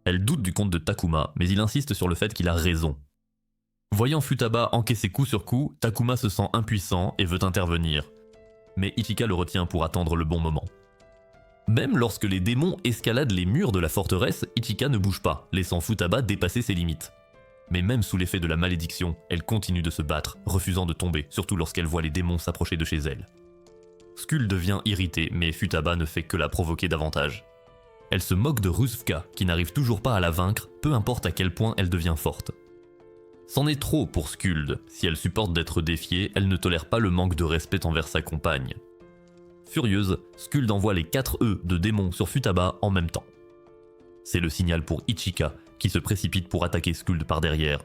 Elle doute du compte de Takuma, mais il insiste sur le fait qu'il a raison. Voyant Futaba encaisser coup sur coup, Takuma se sent impuissant et veut intervenir. Mais Ichika le retient pour attendre le bon moment. Même lorsque les démons escaladent les murs de la forteresse, Ichika ne bouge pas, laissant Futaba dépasser ses limites. Mais même sous l'effet de la malédiction, elle continue de se battre, refusant de tomber, surtout lorsqu'elle voit les démons s'approcher de chez elle. Skuld devient irritée, mais Futaba ne fait que la provoquer davantage. Elle se moque de Ruzvka, qui n'arrive toujours pas à la vaincre, peu importe à quel point elle devient forte. C'en est trop pour Skuld, si elle supporte d'être défiée, elle ne tolère pas le manque de respect envers sa compagne. Furieuse, Skuld envoie les 4 œufs de démons sur Futaba en même temps. C'est le signal pour Ichika, qui se précipite pour attaquer Skuld par derrière.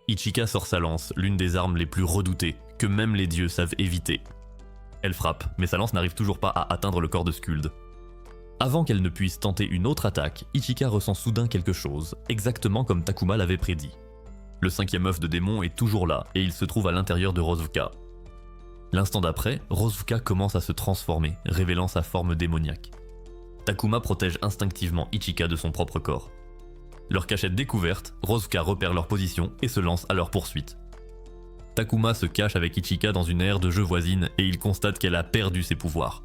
Ichika sort sa lance, l'une des armes les plus redoutées, que même les dieux savent éviter. Elle frappe, mais sa lance n'arrive toujours pas à atteindre le corps de Skuld. Avant qu'elle ne puisse tenter une autre attaque, Ichika ressent soudain quelque chose, exactement comme Takuma l'avait prédit. Le 5e œuf de démon est toujours là, et il se trouve à l'intérieur de Rosvka. L'instant d'après, Rosvka commence à se transformer, révélant sa forme démoniaque. Takuma protège instinctivement Ichika de son propre corps. Leur cachette découverte, Rosvka repère leur position et se lance à leur poursuite. Takuma se cache avec Ichika dans une aire de jeu voisine et il constate qu'elle a perdu ses pouvoirs.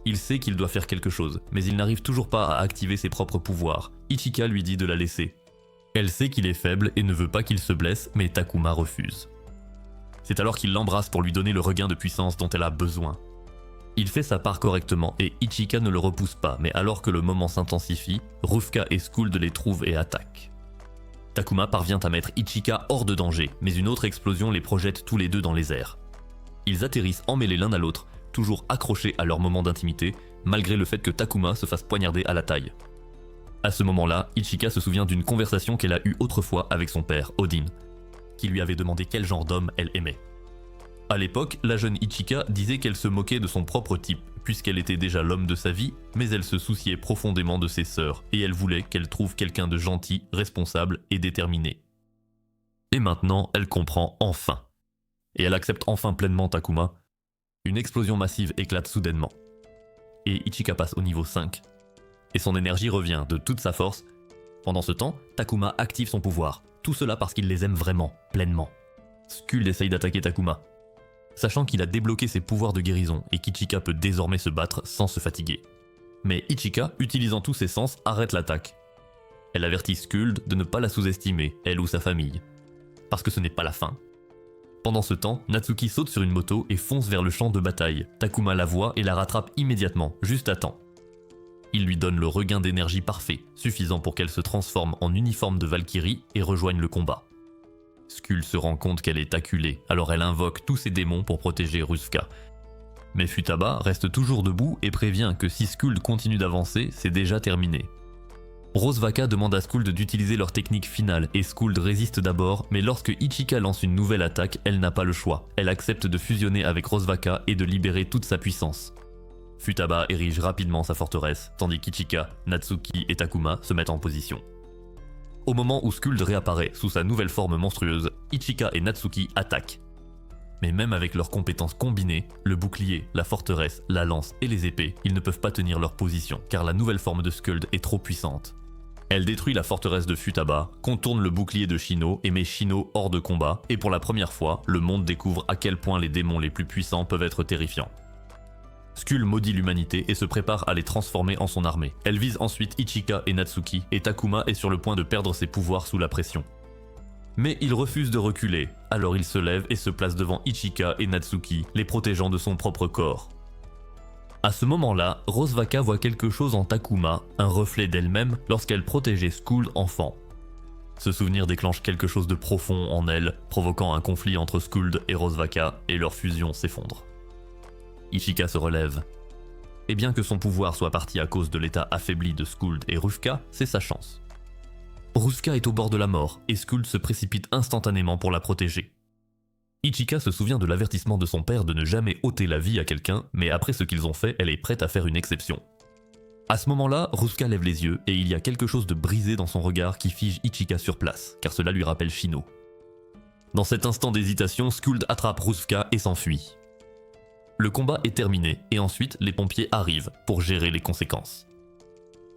Il sait qu'il doit faire quelque chose, mais il n'arrive toujours pas à activer ses propres pouvoirs. Ichika lui dit de la laisser. Elle sait qu'il est faible et ne veut pas qu'il se blesse, mais Takuma refuse. C'est alors qu'il l'embrasse pour lui donner le regain de puissance dont elle a besoin. Il fait sa part correctement et Ichika ne le repousse pas, mais alors que le moment s'intensifie, Ruzvka et Skuld les trouvent et attaquent. Takuma parvient à mettre Ichika hors de danger, mais une autre explosion les projette tous les deux dans les airs. Ils atterrissent emmêlés l'un à l'autre, toujours accrochés à leur moment d'intimité, malgré le fait que Takuma se fasse poignarder à la taille. À ce moment-là, Ichika se souvient d'une conversation qu'elle a eue autrefois avec son père, Odin, qui lui avait demandé quel genre d'homme elle aimait. À l'époque, la jeune Ichika disait qu'elle se moquait de son propre type, puisqu'elle était déjà l'homme de sa vie, mais elle se souciait profondément de ses sœurs, et elle voulait qu'elle trouve quelqu'un de gentil, responsable et déterminé. Et maintenant, elle comprend enfin. Et elle accepte enfin pleinement Takuma. Une explosion massive éclate soudainement. Et Ichika passe au niveau 5. Et son énergie revient de toute sa force. Pendant ce temps, Takuma active son pouvoir. Tout cela parce qu'il les aime vraiment, pleinement. Skuld essaye d'attaquer Takuma, sachant qu'il a débloqué ses pouvoirs de guérison et qu'Ichika peut désormais se battre sans se fatiguer. Mais Ichika, utilisant tous ses sens, arrête l'attaque. Elle avertit Skuld de ne pas la sous-estimer, elle ou sa famille. Parce que ce n'est pas la fin. Pendant ce temps, Natsuki saute sur une moto et fonce vers le champ de bataille. Takuma la voit et la rattrape immédiatement, juste à temps. Il lui donne le regain d'énergie parfait, suffisant pour qu'elle se transforme en uniforme de Valkyrie et rejoigne le combat. Skuld se rend compte qu'elle est acculée, alors elle invoque tous ses démons pour protéger Ruska. Mais Futaba reste toujours debout et prévient que si Skuld continue d'avancer, c'est déjà terminé. Rosvaka demande à Skuld d'utiliser leur technique finale et Skuld résiste d'abord, mais lorsque Ichika lance une nouvelle attaque, elle n'a pas le choix. Elle accepte de fusionner avec Rosvaka et de libérer toute sa puissance. Futaba érige rapidement sa forteresse, tandis qu'Ichika, Natsuki et Takuma se mettent en position. Au moment où Skuld réapparaît sous sa nouvelle forme monstrueuse, Ichika et Natsuki attaquent. Mais même avec leurs compétences combinées, le bouclier, la forteresse, la lance et les épées, ils ne peuvent pas tenir leur position, car la nouvelle forme de Skuld est trop puissante. Elle détruit la forteresse de Futaba, contourne le bouclier de Shino et met Shino hors de combat, et pour la première fois, le monde découvre à quel point les démons les plus puissants peuvent être terrifiants. Skuld maudit l'humanité et se prépare à les transformer en son armée. Elle vise ensuite Ichika et Natsuki, et Takuma est sur le point de perdre ses pouvoirs sous la pression. Mais il refuse de reculer, alors il se lève et se place devant Ichika et Natsuki, les protégeant de son propre corps. À ce moment-là, Rosvaka voit quelque chose en Takuma, un reflet d'elle-même lorsqu'elle protégeait Skuld enfant. Ce souvenir déclenche quelque chose de profond en elle, provoquant un conflit entre Skuld et Rosvaka, et leur fusion s'effondre. Ichika se relève. Et bien que son pouvoir soit parti à cause de l'état affaibli de Skuld et Ruska, c'est sa chance. Ruska est au bord de la mort, et Skuld se précipite instantanément pour la protéger. Ichika se souvient de l'avertissement de son père de ne jamais ôter la vie à quelqu'un, mais après ce qu'ils ont fait, elle est prête à faire une exception. À ce moment-là, Ruska lève les yeux, et il y a quelque chose de brisé dans son regard qui fige Ichika sur place, car cela lui rappelle Shino. Dans cet instant d'hésitation, Skuld attrape Ruska et s'enfuit. Le combat est terminé, et ensuite les pompiers arrivent pour gérer les conséquences.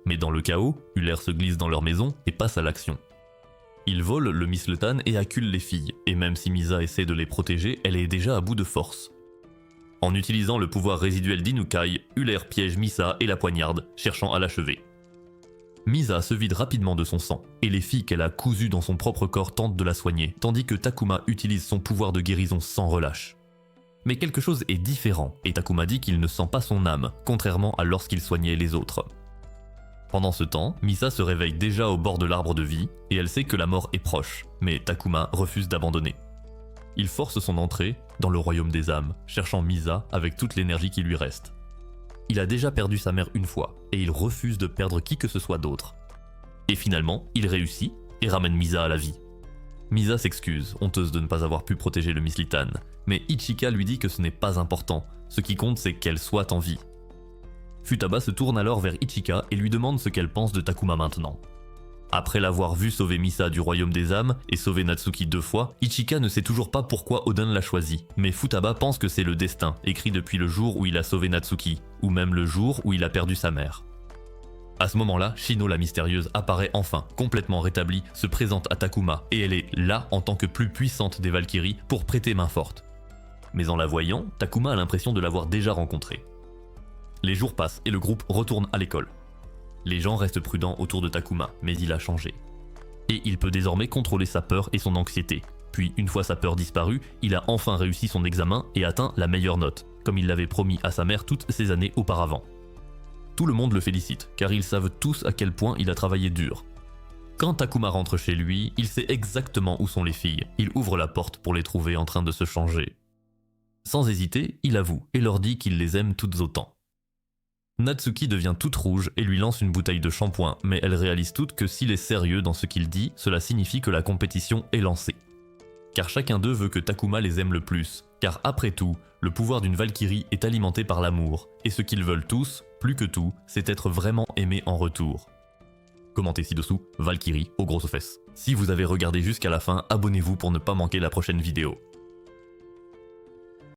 Mais dans le chaos, Uller se glisse dans leur maison et passe à l'action. Il vole le Misletan et accule les filles, et même si Misa essaie de les protéger, elle est déjà à bout de force. En utilisant le pouvoir résiduel d'Inukai, Uller piège Misa et la poignarde, cherchant à l'achever. Misa se vide rapidement de son sang, et les filles qu'elle a cousues dans son propre corps tentent de la soigner, tandis que Takuma utilise son pouvoir de guérison sans relâche. Mais quelque chose est différent, et Takuma dit qu'il ne sent pas son âme, contrairement à lorsqu'il soignait les autres. Pendant ce temps, Misa se réveille déjà au bord de l'arbre de vie, et elle sait que la mort est proche, mais Takuma refuse d'abandonner. Il force son entrée dans le royaume des âmes, cherchant Misa avec toute l'énergie qui lui reste. Il a déjà perdu sa mère une fois, et il refuse de perdre qui que ce soit d'autre. Et finalement, il réussit, et ramène Misa à la vie. Misa s'excuse, honteuse de ne pas avoir pu protéger le Mislitan, mais Ichika lui dit que ce n'est pas important, ce qui compte c'est qu'elle soit en vie. Futaba se tourne alors vers Ichika et lui demande ce qu'elle pense de Takuma maintenant. Après l'avoir vu sauver Misa du royaume des âmes et sauver Natsuki 2 fois, Ichika ne sait toujours pas pourquoi Oden l'a choisi, mais Futaba pense que c'est le destin, écrit depuis le jour où il a sauvé Natsuki, ou même le jour où il a perdu sa mère. À ce moment-là, Shino la mystérieuse apparaît enfin, complètement rétablie, se présente à Takuma, et elle est là en tant que plus puissante des Valkyries pour prêter main forte. Mais en la voyant, Takuma a l'impression de l'avoir déjà rencontrée. Les jours passent et le groupe retourne à l'école. Les gens restent prudents autour de Takuma, mais il a changé. Et il peut désormais contrôler sa peur et son anxiété. Puis, une fois sa peur disparue, il a enfin réussi son examen et atteint la meilleure note, comme il l'avait promis à sa mère toutes ces années auparavant. Tout le monde le félicite, car ils savent tous à quel point il a travaillé dur. Quand Takuma rentre chez lui, il sait exactement où sont les filles. Il ouvre la porte pour les trouver en train de se changer. Sans hésiter, il avoue et leur dit qu'il les aime toutes autant. Natsuki devient toute rouge et lui lance une bouteille de shampoing, mais elles réalisent toutes que s'il est sérieux dans ce qu'il dit, cela signifie que la compétition est lancée. Car chacun d'eux veut que Takuma les aime le plus, Car après tout, le pouvoir d'une Valkyrie est alimenté par l'amour, et ce qu'ils veulent tous, plus que tout, c'est être vraiment aimé en retour. Commentez ci-dessous, Valkyrie aux grosses fesses. Si vous avez regardé jusqu'à la fin, abonnez-vous pour ne pas manquer la prochaine vidéo.